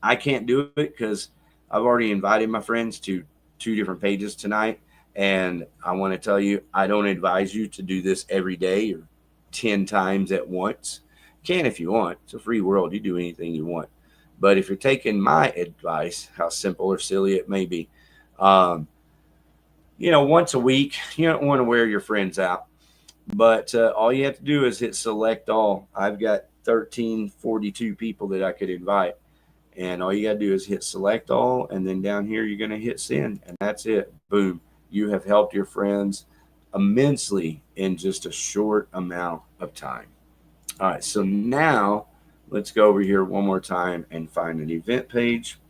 I can't do it because I've already invited my friends to 2 different pages tonight. And I want to tell you, I don't advise you to do this every day or 10 times at once. You can if you want. It's a free world. You do anything you want. But if you're taking my advice, how simple or silly it may be, once a week, you don't want to wear your friends out. But all you have to do is hit select all. I've got 1342 people that I could invite. And all you got to do is hit select all. And then down here, you're going to hit send. And that's it. Boom. You have helped your friends immensely in just a short amount of time. All right. So now let's go over here one more time and find an event page.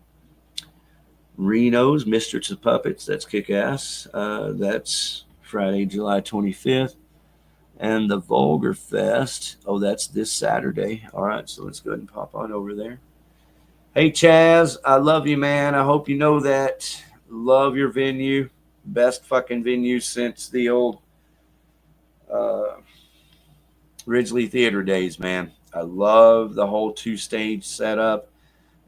Reno's Mistress of Puppets. That's kick-ass. That's Friday, July 25th. And the Vulgar Fest. Oh, that's this Saturday. All right, so let's go ahead and pop on over there. Hey, Chaz, I love you, man. I hope you know that. Love your venue. Best fucking venue since the old Ridgely Theater days, man. I love the whole 2-stage setup.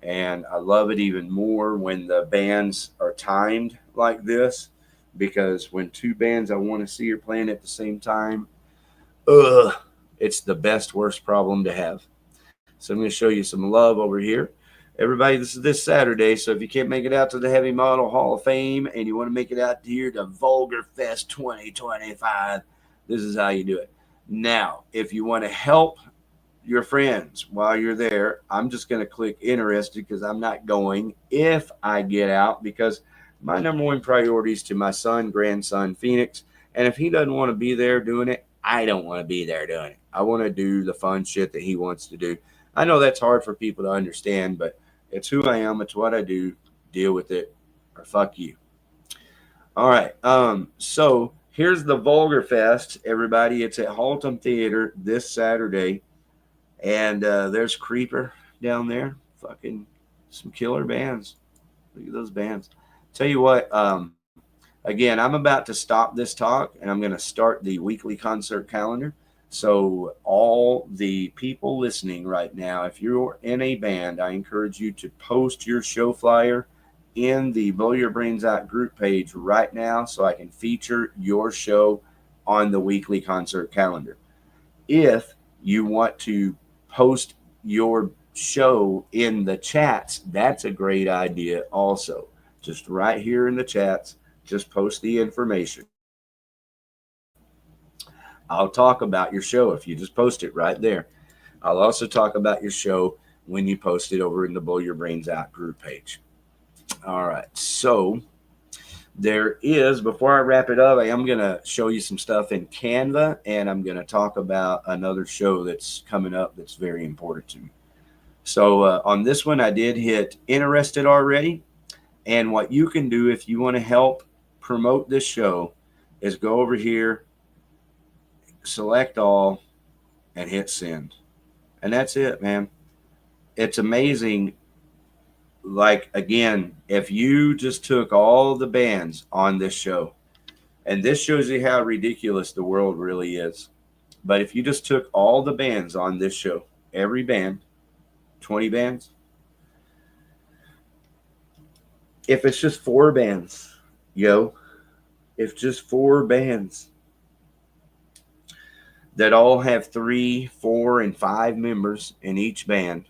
And I love it even more when the bands are timed like this, because when 2 bands I want to see are playing at the same time, it's the best worst problem to have. So I'm going to show you some love over here. Everybody, this is this Saturday, so if you can't make it out to the Heavy Model Hall of Fame and you want to make it out here to Vulgar Fest 2025, this is how you do it. Now, if you want to help your friends while you're there, I'm just going to click interested because I'm not going if I get out, because my number one priority is to my son, grandson, Phoenix. And if he doesn't want to be there doing it, I don't want to be there doing it. I want to do the fun shit that he wants to do. I know that's hard for people to understand, but it's who I am. It's what I do. Deal with it or fuck you. All right. So here's the Vulgar Fest, everybody. It's at Haltom Theater this Saturday. And there's Creeper down there. Fucking some killer bands. Look at those bands. Tell you what, again, I'm about to stop this talk and I'm going to start the weekly concert calendar. So all the people listening right now, if you're in a band, I encourage you to post your show flyer in the Blow Your Brains Out group page right now so I can feature your show on the weekly concert calendar. If you want to post your show in the chats, that's a great idea also. Just right here in the chats, just post the information. I'll talk about your show if you just post it right there. I'll also talk about your show when you post it over in the Blow Your Brains Out group page. All right, so there is, before I wrap it up, I am going to show you some stuff in Canva, and I'm going to talk about another show that's coming up that's very important to me. So on this one, I did hit interested already. And what you can do if you want to help promote this show is go over here, select all, and hit send. And that's it, man. It's amazing. Like, again, if you just took all the bands on this show, and this shows you how ridiculous the world really is. But if you just took all the bands on this show, every band, 20 bands, if it's just 4 bands, if just 4 bands that all have 3, 4, and 5 members in each band,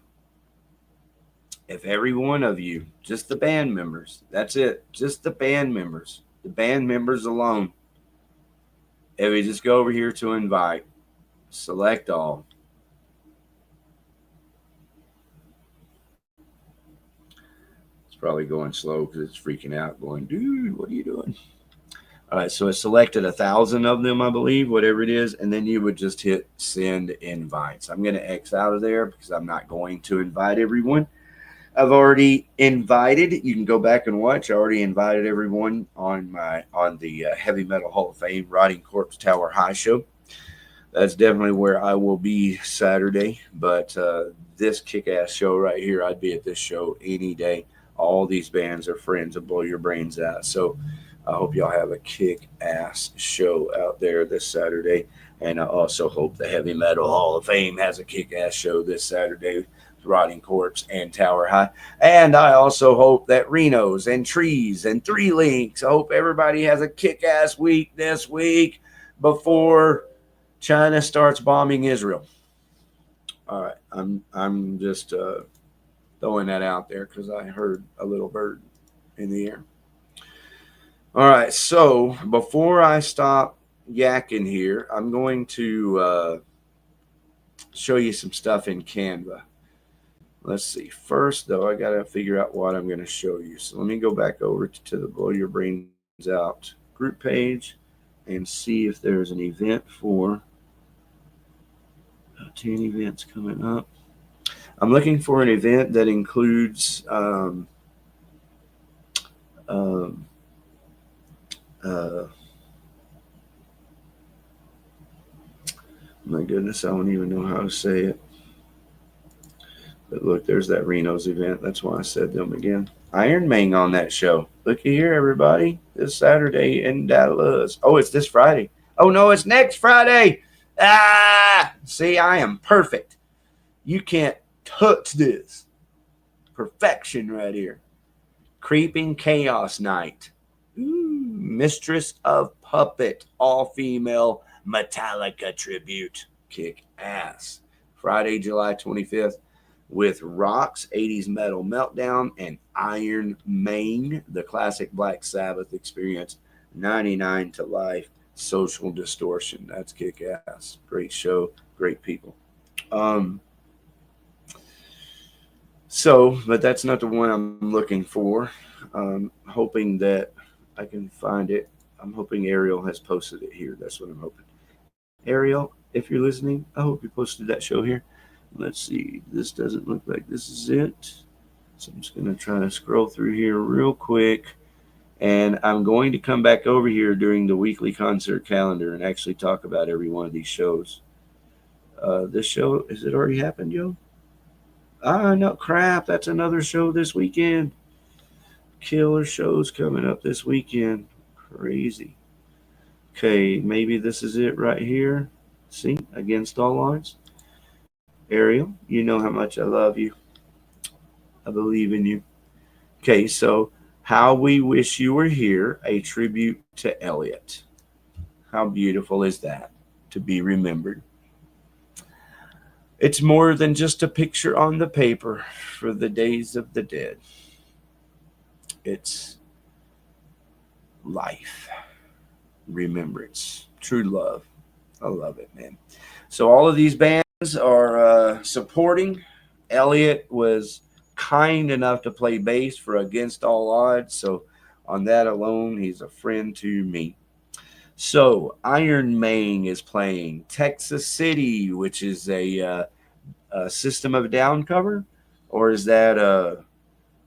if every one of you, just the band members, that's it, just the band members alone, if we just go over here to invite, select all, it's probably going slow because it's freaking out, going, dude, what are you doing? All right, so it selected 1,000 of them, I believe, whatever it is, and then you would just hit send invites. I'm going to X out of there because I'm not going to invite everyone. I've already invited. You can go back and watch. I already invited everyone on the Heavy Metal Hall of Fame Rotting Corpse Tower High show. That's definitely where I will be Saturday. But this kick-ass show right here, I'd be at this show any day. All these bands are friends of Blow Your Brains Out. So I hope y'all have a kick-ass show out there this Saturday. And I also hope the Heavy Metal Hall of Fame has a kick-ass show this Saturday. Rotting Corpse and Tower High. And I also hope that Reno's and Trees and Three Links, I hope everybody has a kick-ass week this week before China starts bombing Israel. All right, I'm just throwing that out there because I heard a little bird in the air. All right, so before I stop yakking here, I'm going to show you some stuff in Canva. Let's see. First, though, I got to figure out what I'm going to show you. So let me go back over to the Blow Your Brains Out group page and see if there's an event for 10 events coming up. I'm looking for an event that includes my goodness, I don't even know how to say it. But look, there's that Reno's event. That's why I said them again. Iron Mang on that show. Looky here, everybody. This Saturday in Dallas. Oh, it's this Friday. Oh, no, it's next Friday. See, I am perfect. You can't touch this. Perfection right here. Creeping Chaos Night. Ooh, Mistress of Puppet. All-female Metallica tribute. Kick ass. Friday, July 25th. With Rock's 80s Metal Meltdown and Iron Main, the classic Black Sabbath experience, 99 to Life, Social Distortion. That's kick-ass. Great show, great people. But that's not the one I'm looking for. Hoping that I can find it. I'm hoping Ariel has posted it here. That's what I'm hoping. Ariel, if you're listening, I hope you posted that show here. Let's see. This doesn't look like this is it. So I'm just going to try to scroll through here real quick. And I'm going to come back over here during the weekly concert calendar and actually talk about every one of these shows. This show, has it already happened, yo? No, crap. That's another show this weekend. Killer shows coming up this weekend. Crazy. Okay, maybe this is it right here. See, Against All Odds. Ariel, you know how much I love you. I believe in you. Okay, so How We Wish You Were Here, a tribute to Elliot. How beautiful is that to be remembered? It's more than just a picture on the paper for the days of the dead. It's life, remembrance, true love. I love it, man. So all of these bands are supporting. Elliot was kind enough to play bass for Against All Odds, so on that alone, he's a friend to me. So Iron Main is playing Texas City, which is a System of a Down cover, or is that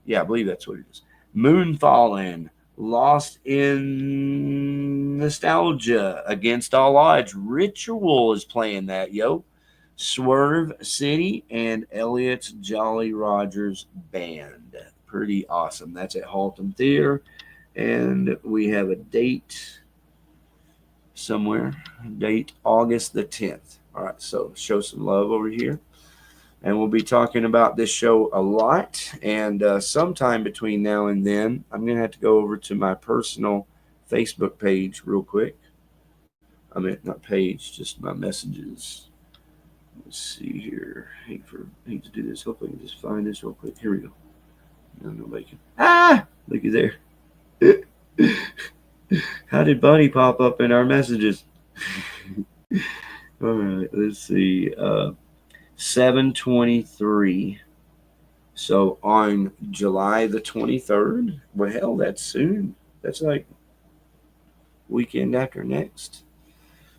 yeah, I believe that's what it is. Moonfallen, Lost in Nostalgia, Against All Odds. Ritual is playing that, yo. Swerve City and Elliot's Jolly Rogers Band. Pretty awesome. That's at Haltom Theater. And we have a date somewhere. Date August the 10th. All right, so show some love over here. And we'll be talking about this show a lot. And sometime between now and then, I'm going to have to go over to my personal Facebook page real quick. I mean, not page, just my messages. Let's see here. Hate to do this. Hopefully I can just find this real quick. Here we go. No, nobody can. Look at there. How did Bunny pop up in our messages? All right, let's see. 7/23. So on July the 23rd. Well, hell, that's soon. That's like weekend after next.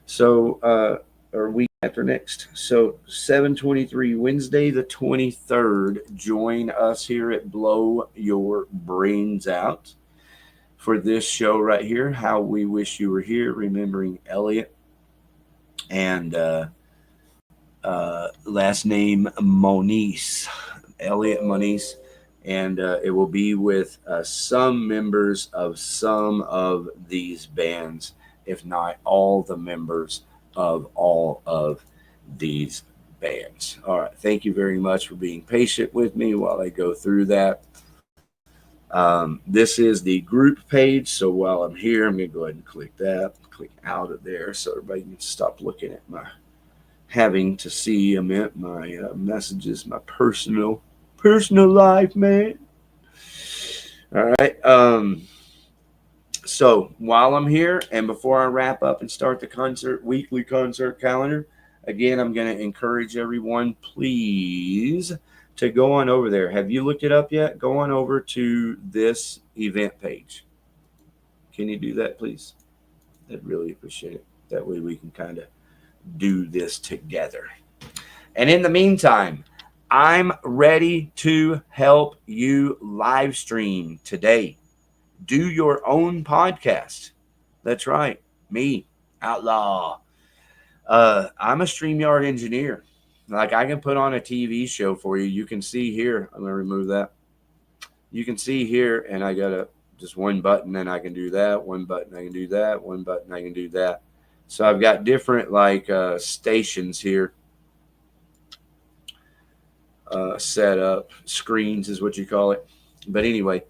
So, or week after next. So 7/23, Wednesday the 23rd. Join us here at Blow Your Brains Out for this show right here. How we wish you were here, remembering Elliot and last name Moniz, Elliot Moniz, and it will be with some members of some of these bands, if not all the members of all of these bands. All right, thank you very much for being patient with me while I go through that. This is the group page, so while I'm here, I'm going to go ahead and click that, click out of there so everybody can stop looking at my having to see my messages, my personal life, man. All right. So while I'm here, and before I wrap up and start the weekly concert calendar, again, I'm going to encourage everyone, please, to go on over there. Have you looked it up yet? Go on over to this event page. Can you do that, please? I'd really appreciate it. That way we can kind of do this together. And in the meantime, I'm ready to help you live stream today. Do your own podcast. That's right. Me, Outlaw. I'm a StreamYard engineer. Like, I can put on a TV show for you. You can see here. I'm going to remove that. You can see here, and I got just one button, and I can do that. One button, I can do that. One button, I can do that. So I've got different stations here set up. Screens is what you call it. But anyway,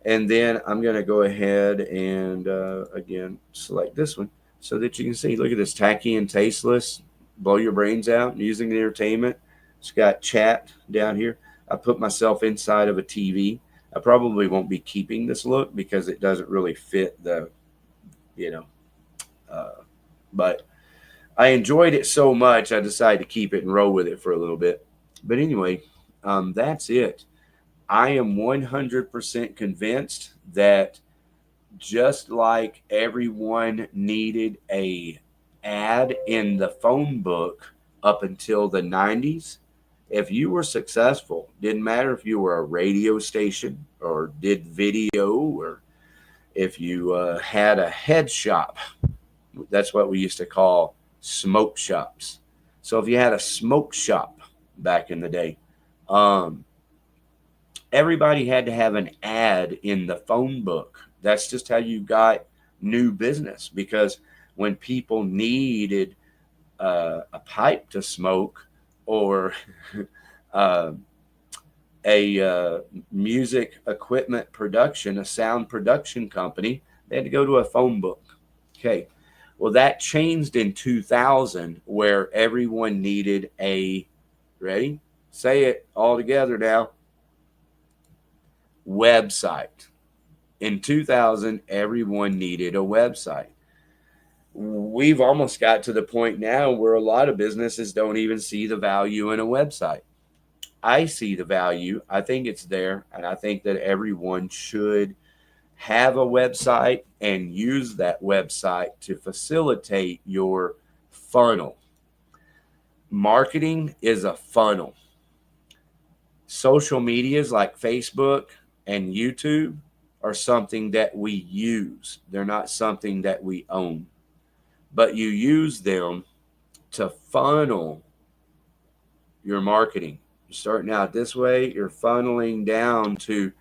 and then I'm going to go ahead and, again, select this one so that you can see. Look at this, Tacky and Tasteless. Blow your brains out. Music and entertainment. It's got chat down here. I put myself inside of a TV. I probably won't be keeping this look because it doesn't really fit the, but I enjoyed it so much, I decided to keep it and roll with it for a little bit. But anyway, that's it. I am 100% convinced that just like everyone needed a ad in the phone book up until the 90s, if you were successful, didn't matter if you were a radio station or did video or if you had a head shop. That's what we used to call smoke shops. So if you had a smoke shop back in the day, everybody had to have an ad in the phone book. That's just how you got new business, because when people needed a pipe to smoke or a music equipment production, a sound production company, they had to go to a phone book. Okay. Well, that changed in 2000, where everyone needed a, ready? Say it all together now, website. In 2000, everyone needed a website. We've almost got to the point now where a lot of businesses don't even see the value in a website. I see the value. I think it's there, and I think that everyone should have a website and use that website to facilitate your funnel. Marketing is a funnel. Social medias like Facebook and YouTube are something that we use. They're not something that we own, but you use them to funnel your marketing. You're starting out this way, you're funneling down to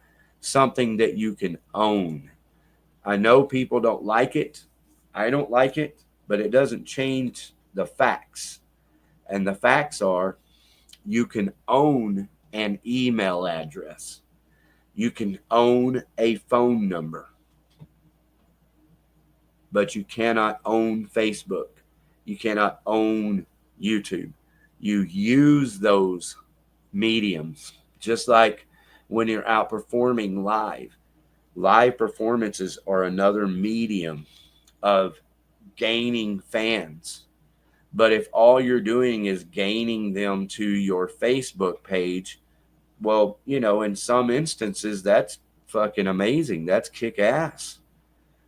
something that you can own. I know people don't like it. I don't like it, but it doesn't change the facts. And the facts are, you can own an email address. You can own a phone number, but you cannot own Facebook. You cannot own YouTube. You use those mediums, just like when you're out performing live. Live performances are another medium of gaining fans. But if all you're doing is gaining them to your Facebook page, well, in some instances, that's fucking amazing. That's kick ass.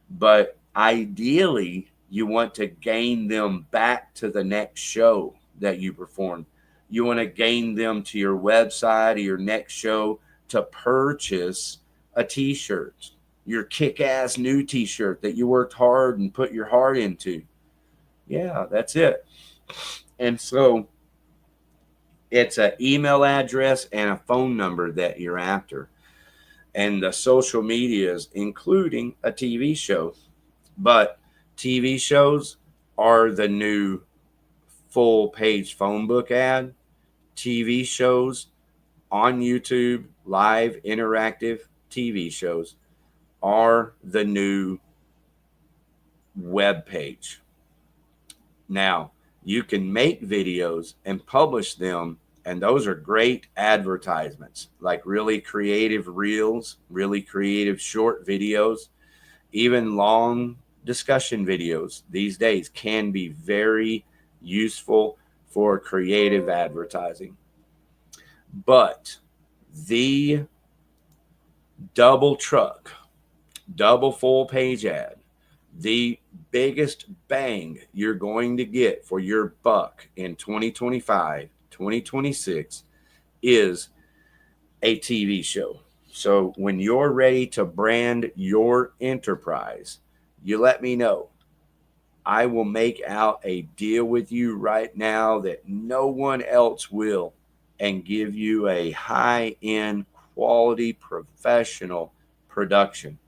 But Ideally, you want to gain them back to the next show that you perform. You want to gain them to your website or your next show to purchase a t-shirt, your kick-ass new t-shirt that you worked hard and put your heart into. Yeah, that's it. And so it's an email address and a phone number that you're after. And the social medias, including a TV show. But TV shows are the new full page phone book ad. TV shows on YouTube, live interactive TV shows are the new web page. Now, you can make videos and publish them, and those are great advertisements, like really creative reels, really creative short videos, even long discussion videos these days can be very useful for creative advertising. But the double truck, double full page ad, the biggest bang you're going to get for your buck in 2025, 2026 is a TV show. So when you're ready to brand your enterprise, you let me know. I will make out a deal with you right now that no one else will, and give you a high-end quality professional production.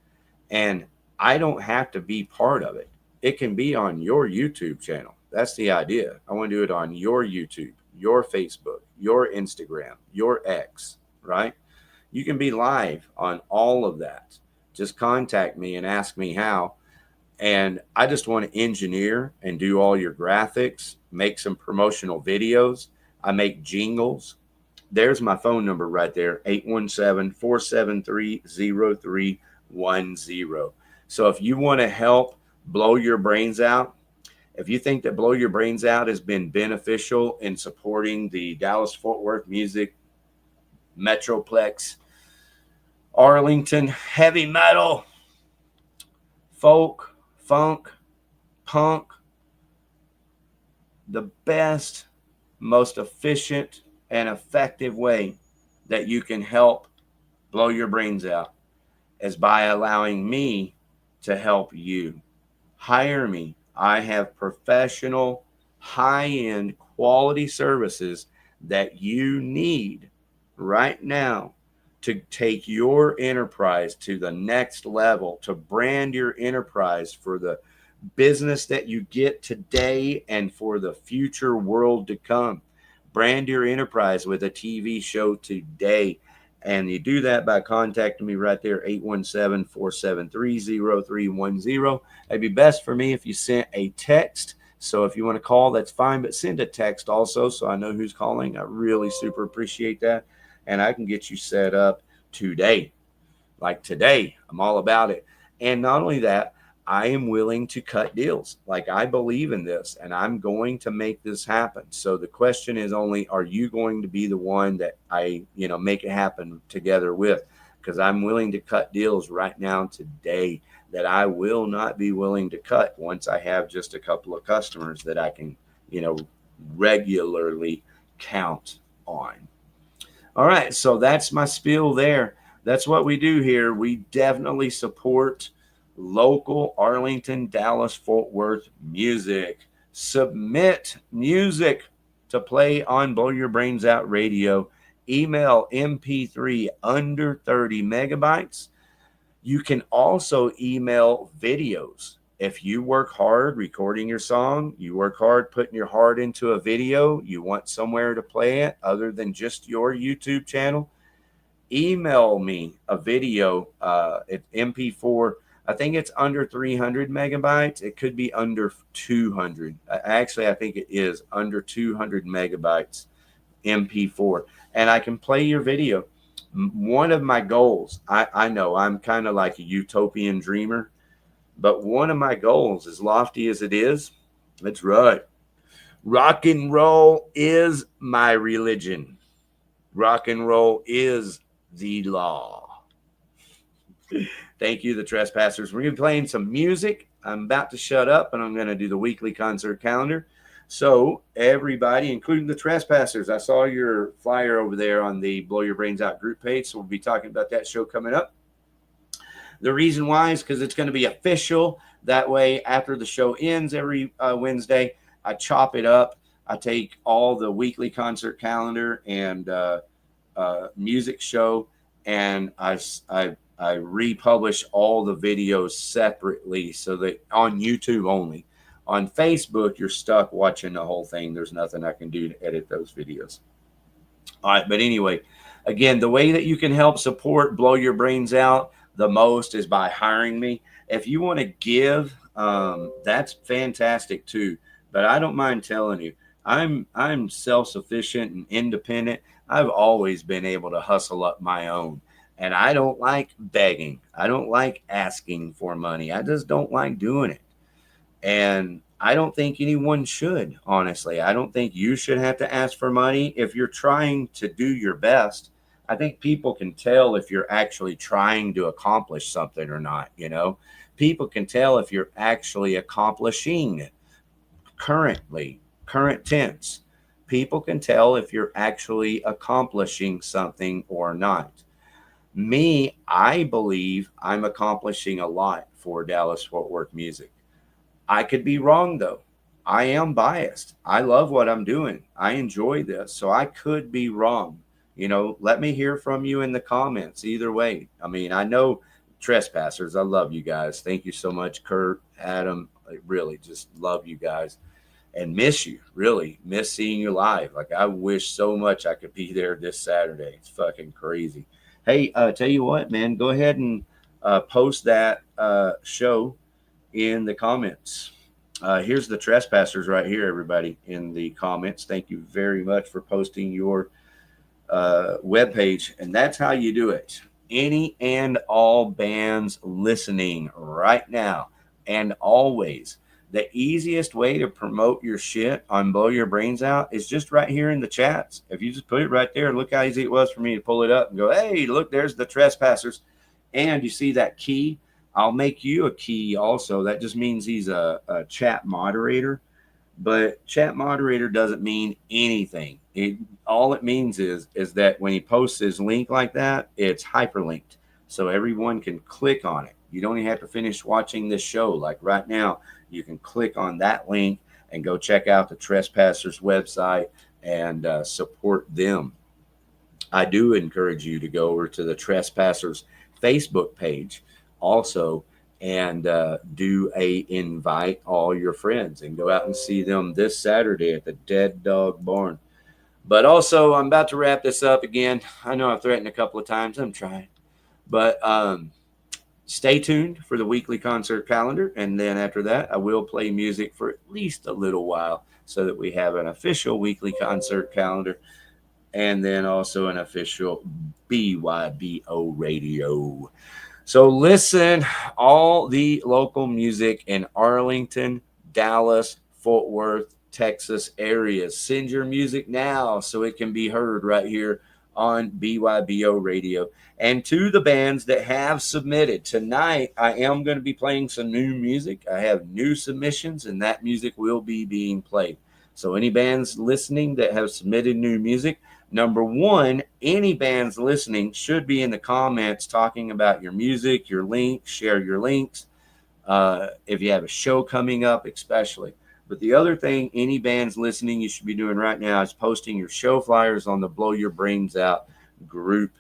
And I don't have to be part of it. It can be on your YouTube channel. That's the idea. I want to do it on your YouTube, your Facebook, your Instagram, your X, right? You can be live on all of that. Just contact me and ask me how. And I just want to engineer and do all your graphics, make some promotional videos. I make jingles. There's my phone number right there, 817-473-0310. So if you want to help blow your brains out, if you think that Blow Your Brains Out has been beneficial in supporting the Dallas-Fort Worth music, Metroplex, Arlington, heavy metal, folk, funk, punk, the best, most efficient and effective way that you can help blow your brains out is by allowing me to help you. Hire me. I have professional, high-end quality services that you need right now to take your enterprise to the next level, to brand your enterprise for the business that you get today and for the future world to come. Brand your enterprise with a TV show today. And you do that by contacting me right there, 817-473-0310. It'd be best for me if you sent a text. So if you want to call, that's fine, but send a text also so I know who's calling. I really super appreciate that. And I can get you set up today. Like today, I'm all about it. And not only that, I am willing to cut deals. Like I believe in this and I'm going to make this happen. So the question is only, are you going to be the one that I, make it happen together with? Because I'm willing to cut deals right now today that I will not be willing to cut once I have just a couple of customers that I can, regularly count on. All right. So that's my spiel there. That's what we do here. We definitely support local Arlington, Dallas, Fort Worth music. Submit music to play on Blow Your Brains Out Radio. Email MP3 under 30 megabytes. You can also email videos. If you work hard recording your song, you work hard putting your heart into a video, you want somewhere to play it other than just your YouTube channel, email me a video. It's MP4. I think it's under 300 megabytes. It could be under 200. Actually, I think it is under 200 megabytes MP4. And I can play your video. One of my goals, I know I'm kind of like a utopian dreamer, but one of my goals, as lofty as it is, that's right. Rock and roll is my religion. Rock and roll is the law. Thank you, the trespassers. We're going to be playing some music I'm about to shut up, and I'm going to do the weekly concert calendar. So everybody, including the trespassers, I saw your flyer over there on the Blow Your Brains Out group page. So we'll be talking about that show coming up. The reason why is because it's going to be official. That way, after the show ends every Wednesday, I chop it up. I take all the weekly concert calendar and music show, and I republish all the videos separately so that on YouTube only. On Facebook, you're stuck watching the whole thing. There's nothing I can do to edit those videos. All right, but anyway, again, the way that you can help support Blow Your Brains Out the most is by hiring me. If you want to give, that's fantastic too. But I don't mind telling you, I'm self-sufficient and independent. I've always been able to hustle up my own. And I don't like begging. I don't like asking for money. I just don't like doing it. And I don't think anyone should, honestly. I don't think you should have to ask for money if you're trying to do your best. I think people can tell if you're actually trying to accomplish something or not, you know. People can tell if you're actually accomplishing it currently, current tense. People can tell if you're actually accomplishing something or not. Me, I believe I'm accomplishing a lot for Dallas Fort Worth music. I could be wrong, though. I am biased. I love what I'm doing. I enjoy this. So I could be wrong. You know, let me hear from you in the comments either way. I mean, I know trespassers. I love you guys. Thank you so much, Kurt, Adam. I really just love you guys and miss you. Really miss seeing you live. Like, I wish so much I could be there this Saturday. It's fucking crazy. Hey, tell you what, man, go ahead and post that show in the comments. Here's the trespassers right here, everybody, in the comments. Thank you very much for posting your webpage. And that's how you do it. Any and all bands listening right now and always. The easiest way to promote your shit on Blow Your Brains Out is just right here in the chats. If you just put it right there, look how easy it was for me to pull it up and go, hey, look, there's the trespassers. And you see that key? I'll make you a key also. That just means he's a chat moderator. But chat moderator doesn't mean anything. All it means is that when he posts his link like that, it's hyperlinked. So everyone can click on it. You don't even have to finish watching this show. Like right now, you can click on that link and go check out the Trespassers website and support them. I do encourage you to go over to the Trespassers Facebook page also and do a invite all your friends and go out and see them this Saturday at the Dead Dog Barn. But also, I'm about to wrap this up again. I know I've threatened a couple of times. I'm trying. But stay tuned for the weekly concert calendar. And then after that, I will play music for at least a little while so that we have an official weekly concert calendar and then also an official BYBO radio. So listen, all the local music in Arlington, Dallas, Fort Worth, Texas areas. Send your music now so it can be heard right here on BYBO radio. And to the bands that have submitted, tonight I am going to be playing some new music. I have new submissions, and that music will be being played. So any bands listening that have submitted new music, number one, any bands listening should be in the comments talking about your music, your links, share your links. If you have a show coming up, especially. But the other thing any bands listening you should be doing right now is posting your show flyers on the Blow Your Brains Out group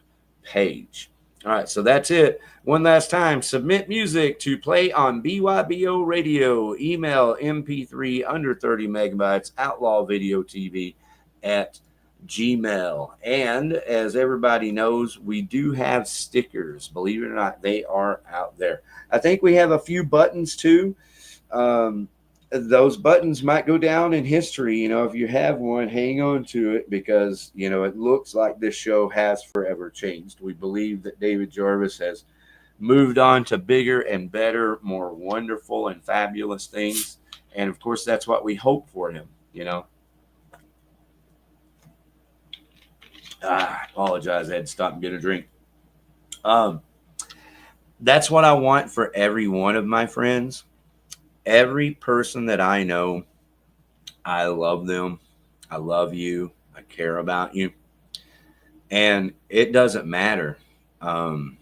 page. All right, so that's it. One last time, submit music to play on BYBO radio. Email MP3 under 30 megabytes, OutlawVideoTV at Gmail. And as everybody knows, we do have stickers. Believe it or not, they are out there. I think we have a few buttons too. Those buttons might go down in history. You know, if you have one, hang on to it because, you know, it looks like this show has forever changed. We believe that David Jarvis has moved on to bigger and better, more wonderful and fabulous things. And of course, that's what we hope for him, you know. I apologize. I had to stop and get a drink. That's what I want for every one of my friends. every person that I know, I love them. I love you. I care about you. And it doesn't matter. Um,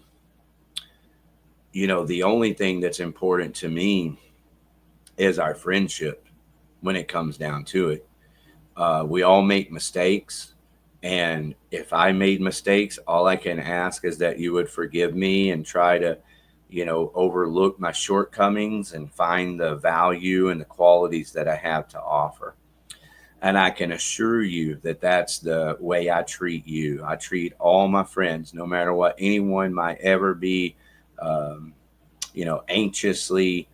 the only thing that's important to me is our friendship when it comes down to it. We all make mistakes. And if I made mistakes, all I can ask is that you would forgive me and try to, overlook my shortcomings and find the value and the qualities that I have to offer. And I can assure you that that's the way I treat you. I treat all my friends, no matter what anyone might ever be, um, anxiously,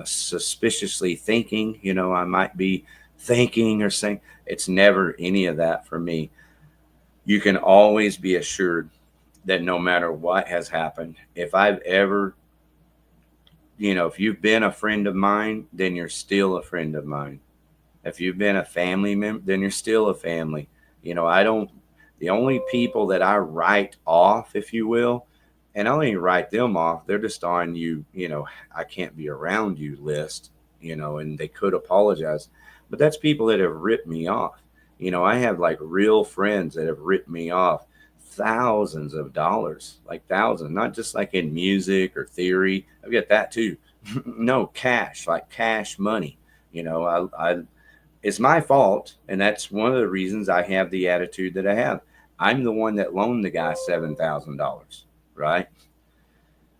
suspiciously thinking, I might be thinking or saying. It's never any of that for me. You can always be assured that no matter what has happened, if I've ever, if you've been a friend of mine, then you're still a friend of mine. If you've been a family member, then you're still a family. The only people that I write off, if you will, and I don't even write them off, they're just on I can't be around you list, and they could apologize. But that's people that have ripped me off. I have like real friends that have ripped me off thousands of dollars, like thousands, not just like in music or theory. I've got that too. No, cash, like cash money. I it's my fault, and that's one of the reasons I have the attitude that I have. I'm the one that loaned the guy $7,000, right?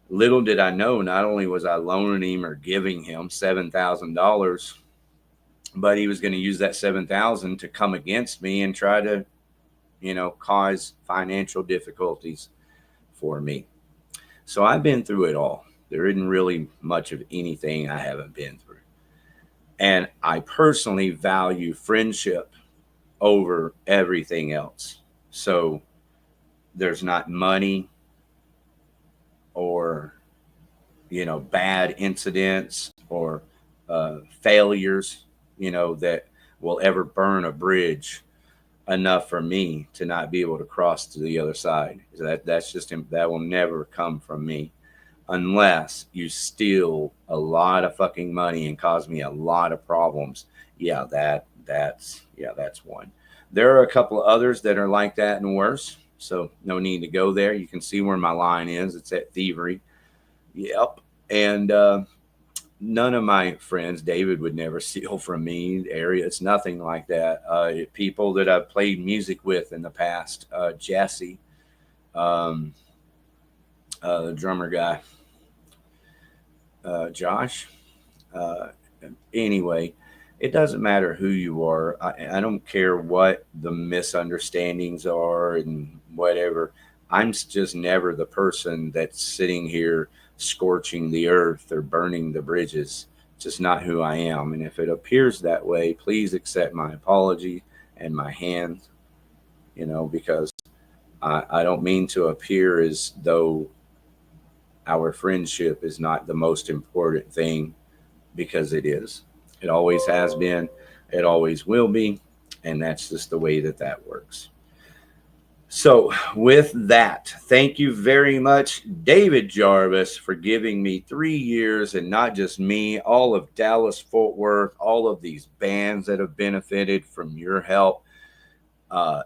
Little did I know, not only was I loaning him or giving him $7,000, but he was going to use that 7,000 to come against me and try to, cause financial difficulties for me. So I've been through it all. There isn't really much of anything I haven't been through. And I personally value friendship over everything else. So there's not money or, bad incidents or failures, that will ever burn a bridge enough for me to not be able to cross to the other side. That will never come from me unless you steal a lot of fucking money and cause me a lot of problems. Yeah, that's one. There are a couple of others that are like that and worse. So no need to go there. You can see where my line is. It's at thievery. Yep. And none of my friends, David would never steal from me. Area, it's nothing like that. People that I've played music with in the past, Jesse, the drummer guy, Josh. Uh, anyway, it doesn't matter who you are. I don't care what the misunderstandings are and whatever. I'm just never the person that's sitting here scorching the earth or burning the bridges. It's just not who I am. And if it appears that way, please accept my apology and my hand, because I don't mean to appear as though our friendship is not the most important thing, because it is. It always has been. It always will be. And that's just the way that works. So with that, thank you very much, David Jarvis, for giving me 3 years, and not just me, all of Dallas, Fort Worth, all of these bands that have benefited from your help.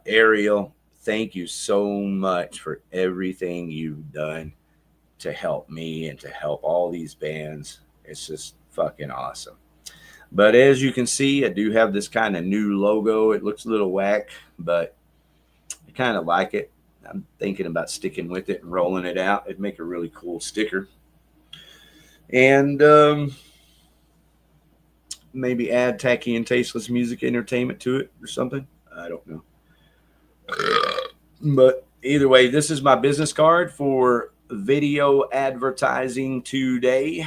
Ariel, thank you so much for everything you've done to help me and to help all these bands. It's just fucking awesome. But as you can see, I do have this kind of new logo. It looks a little whack, but I kind of like it. I'm thinking about sticking with it and rolling it out. It'd make a really cool sticker. And maybe add Tacky and Tasteless Music Entertainment to it or something. I don't know. But either way, this is my business card for video advertising today.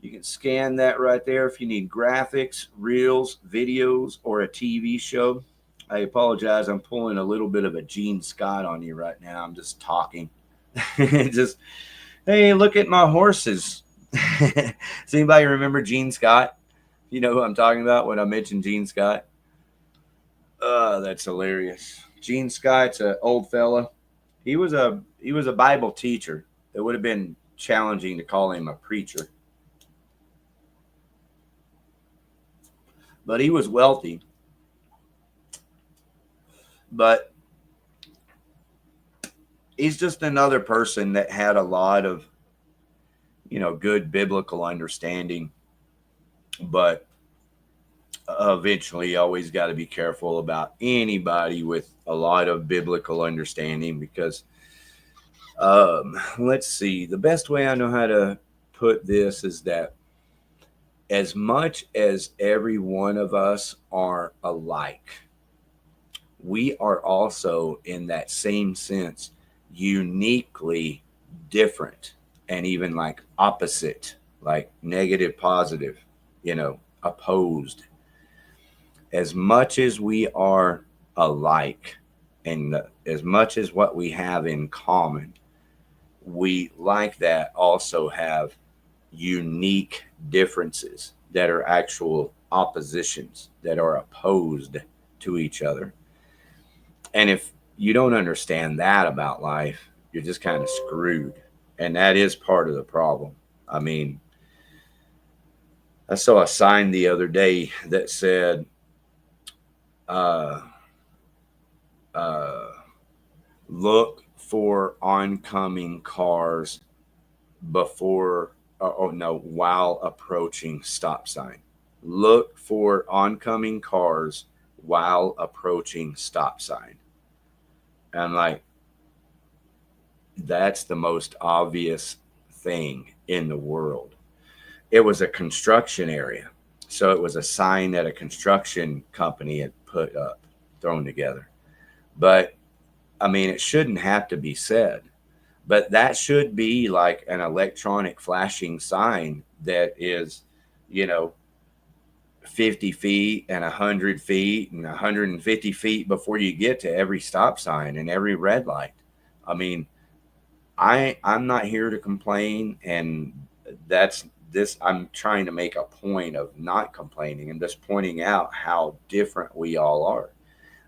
You can scan that right there if you need graphics, reels, videos, or a TV show. I apologize. I'm pulling a little bit of a Gene Scott on you right now. I'm just talking. Just, hey, look at my horses. Does anybody remember Gene Scott? You know who I'm talking about when I mention Gene Scott? That's hilarious. Gene Scott's an old fella. He was a Bible teacher. It would have been challenging to call him a preacher. but he was wealthy. But he's just another person that had a lot of, good biblical understanding. But eventually, you always got to be careful about anybody with a lot of biblical understanding because, let's see, the best way I know how to put this is that as much as every one of us are alike, we are also, in that same sense, uniquely different and even like opposite, like negative, positive, opposed. As much as we are alike and as much as what we have in common, we like that also have unique differences that are actual oppositions that are opposed to each other. And if you don't understand that about life, you're just kind of screwed. And that is part of the problem. I mean, I saw a sign the other day that said, uh, uh, look for oncoming cars before, oh no, while approaching stop sign. Look for oncoming cars while approaching stop sign. And I'm like, that's the most obvious thing in the world. It was a construction area. So it was a sign that a construction company had put up, thrown together. But I mean, it shouldn't have to be said. But that should be like an electronic flashing sign that is, you know, 50 feet and 100 feet and 150 feet before you get to every stop sign and every red light. I mean, I'm not here to complain, and that's this. I'm trying to make a point of not complaining and just pointing out how different we all are.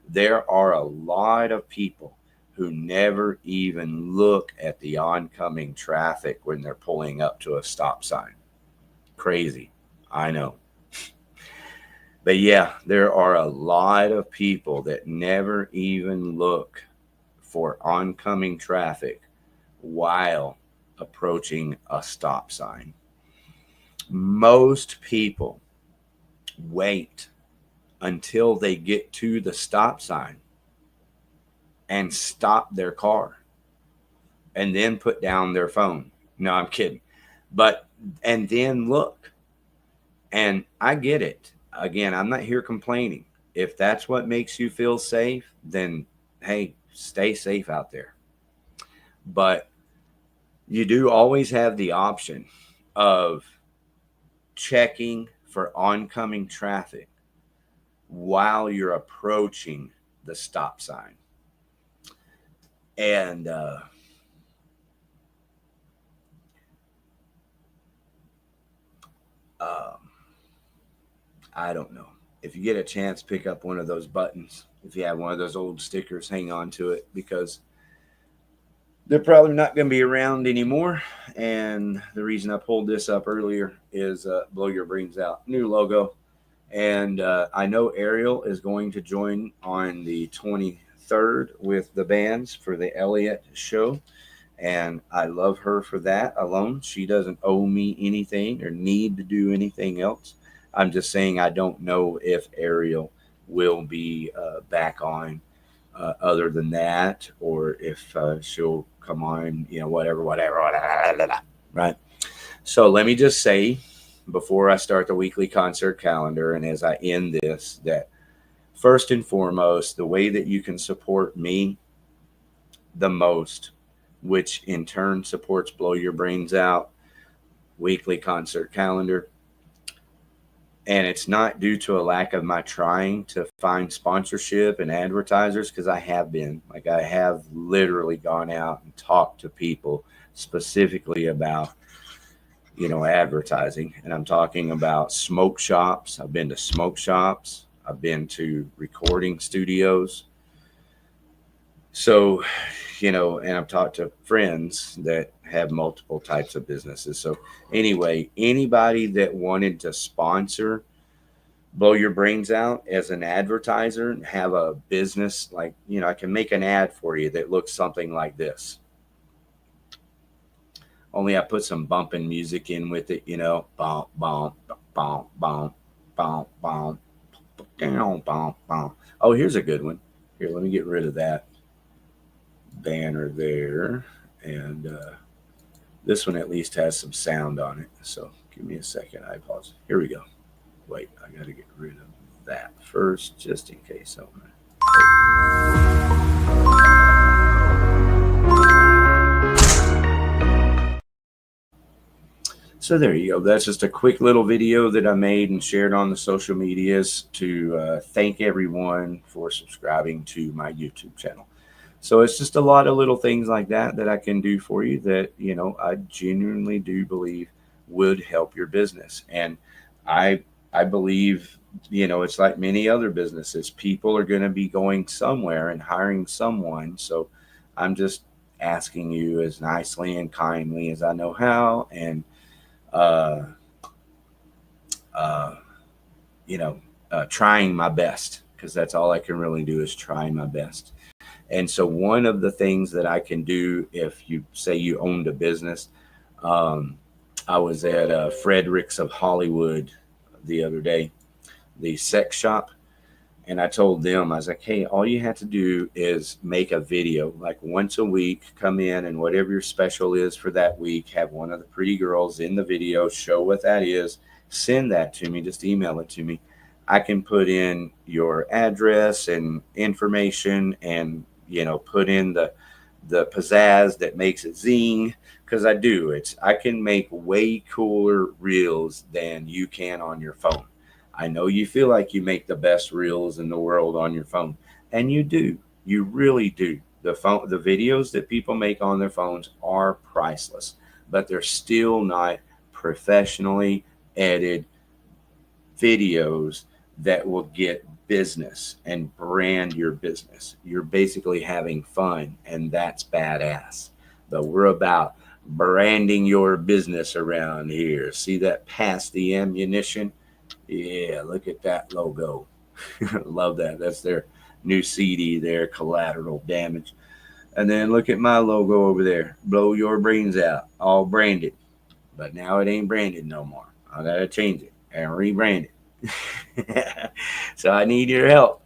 There are a lot of people who never even look at the oncoming traffic when they're pulling up to a stop sign. Crazy, I know. But yeah, there are a lot of people that never even look for oncoming traffic while approaching a stop sign. Most people wait until they get to the stop sign and stop their car and then put down their phone. No, I'm kidding. And then look. And I get it. Again, I'm not here complaining. If that's what makes you feel safe, then hey, stay safe out there. But you do always have the option of checking for oncoming traffic while you're approaching the stop sign. And I don't know. If you get a chance, pick up one of those buttons. If you have one of those old stickers, hang on to it because they're probably not going to be around anymore. And the reason I pulled this up earlier is Blow Your Brains Out. New logo. And I know Ariel is going to join on the 23rd with the bands for the Elliott show. And I love her for that alone. She doesn't owe me anything or need to do anything else. I'm just saying I don't know if Ariel will be back on other than that, or if she'll come on, whatever, right? So let me just say before I start the weekly concert calendar and as I end this, that first and foremost, the way that you can support me the most, which in turn supports Blow Your Brains Out weekly concert calendar, and it's not due to a lack of my trying to find sponsorship and advertisers, because I have been. Like, I have literally gone out and talked to people specifically about, advertising. And I'm talking about smoke shops. I've been to smoke shops. I've been to recording studios. So, and I've talked to friends that have multiple types of businesses. So anyway, anybody that wanted to sponsor blow your brains out as an advertiser and have a business, like, I can make an ad for you that looks something like this. Only I put some bumping music in with it, bump, bump, bump, bump, bump, bump, down, bump, bump. Oh, here's a good one. Here, let me get rid of that banner there. And this one at least has some sound on it. So give me a second. I apologize. Here we go. Wait, I got to get rid of that first, just in case. So there you go. That's just a quick little video that I made and shared on the social medias to thank everyone for subscribing to my YouTube channel. So it's just a lot of little things like that that I can do for you that, I genuinely do believe would help your business. And I believe, it's like many other businesses. People are going to be going somewhere and hiring someone. So I'm just asking you as nicely and kindly as I know how, and uh, uh, trying my best, because that's all I can really do is try my best. And so one of the things that I can do, if you say you owned a business, I was at Fredericks of Hollywood the other day, the sex shop. And I told them, I was like, hey, all you have to do is make a video, like once a week, come in, and whatever your special is for that week, have one of the pretty girls in the video, show what that is, send that to me, just email it to me. I can put in your address and information, and, put in the pizzazz that makes it zing, because I can make way cooler reels than you can on your phone. I know you feel like you make the best reels in the world on your phone, and you do. You really do. The videos that people make on their phones are priceless, but they're still not professionally edited videos that will get business and brand your business. You're basically having fun, and that's badass. But we're about branding your business around here. See that Pass the Ammunition? Yeah, look at that logo. Love that. That's their new CD there, Collateral Damage. And then look at my logo over there, Blow Your Brains Out, all branded. But now it ain't branded no more. I gotta change it and rebrand it. So I need your help.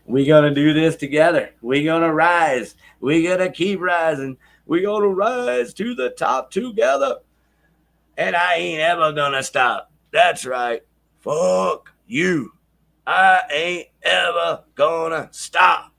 We gonna do this together. We gonna rise. We gonna keep rising. We gonna rise to the top together. And I ain't ever gonna stop. That's right. Fuck you. I ain't ever gonna stop.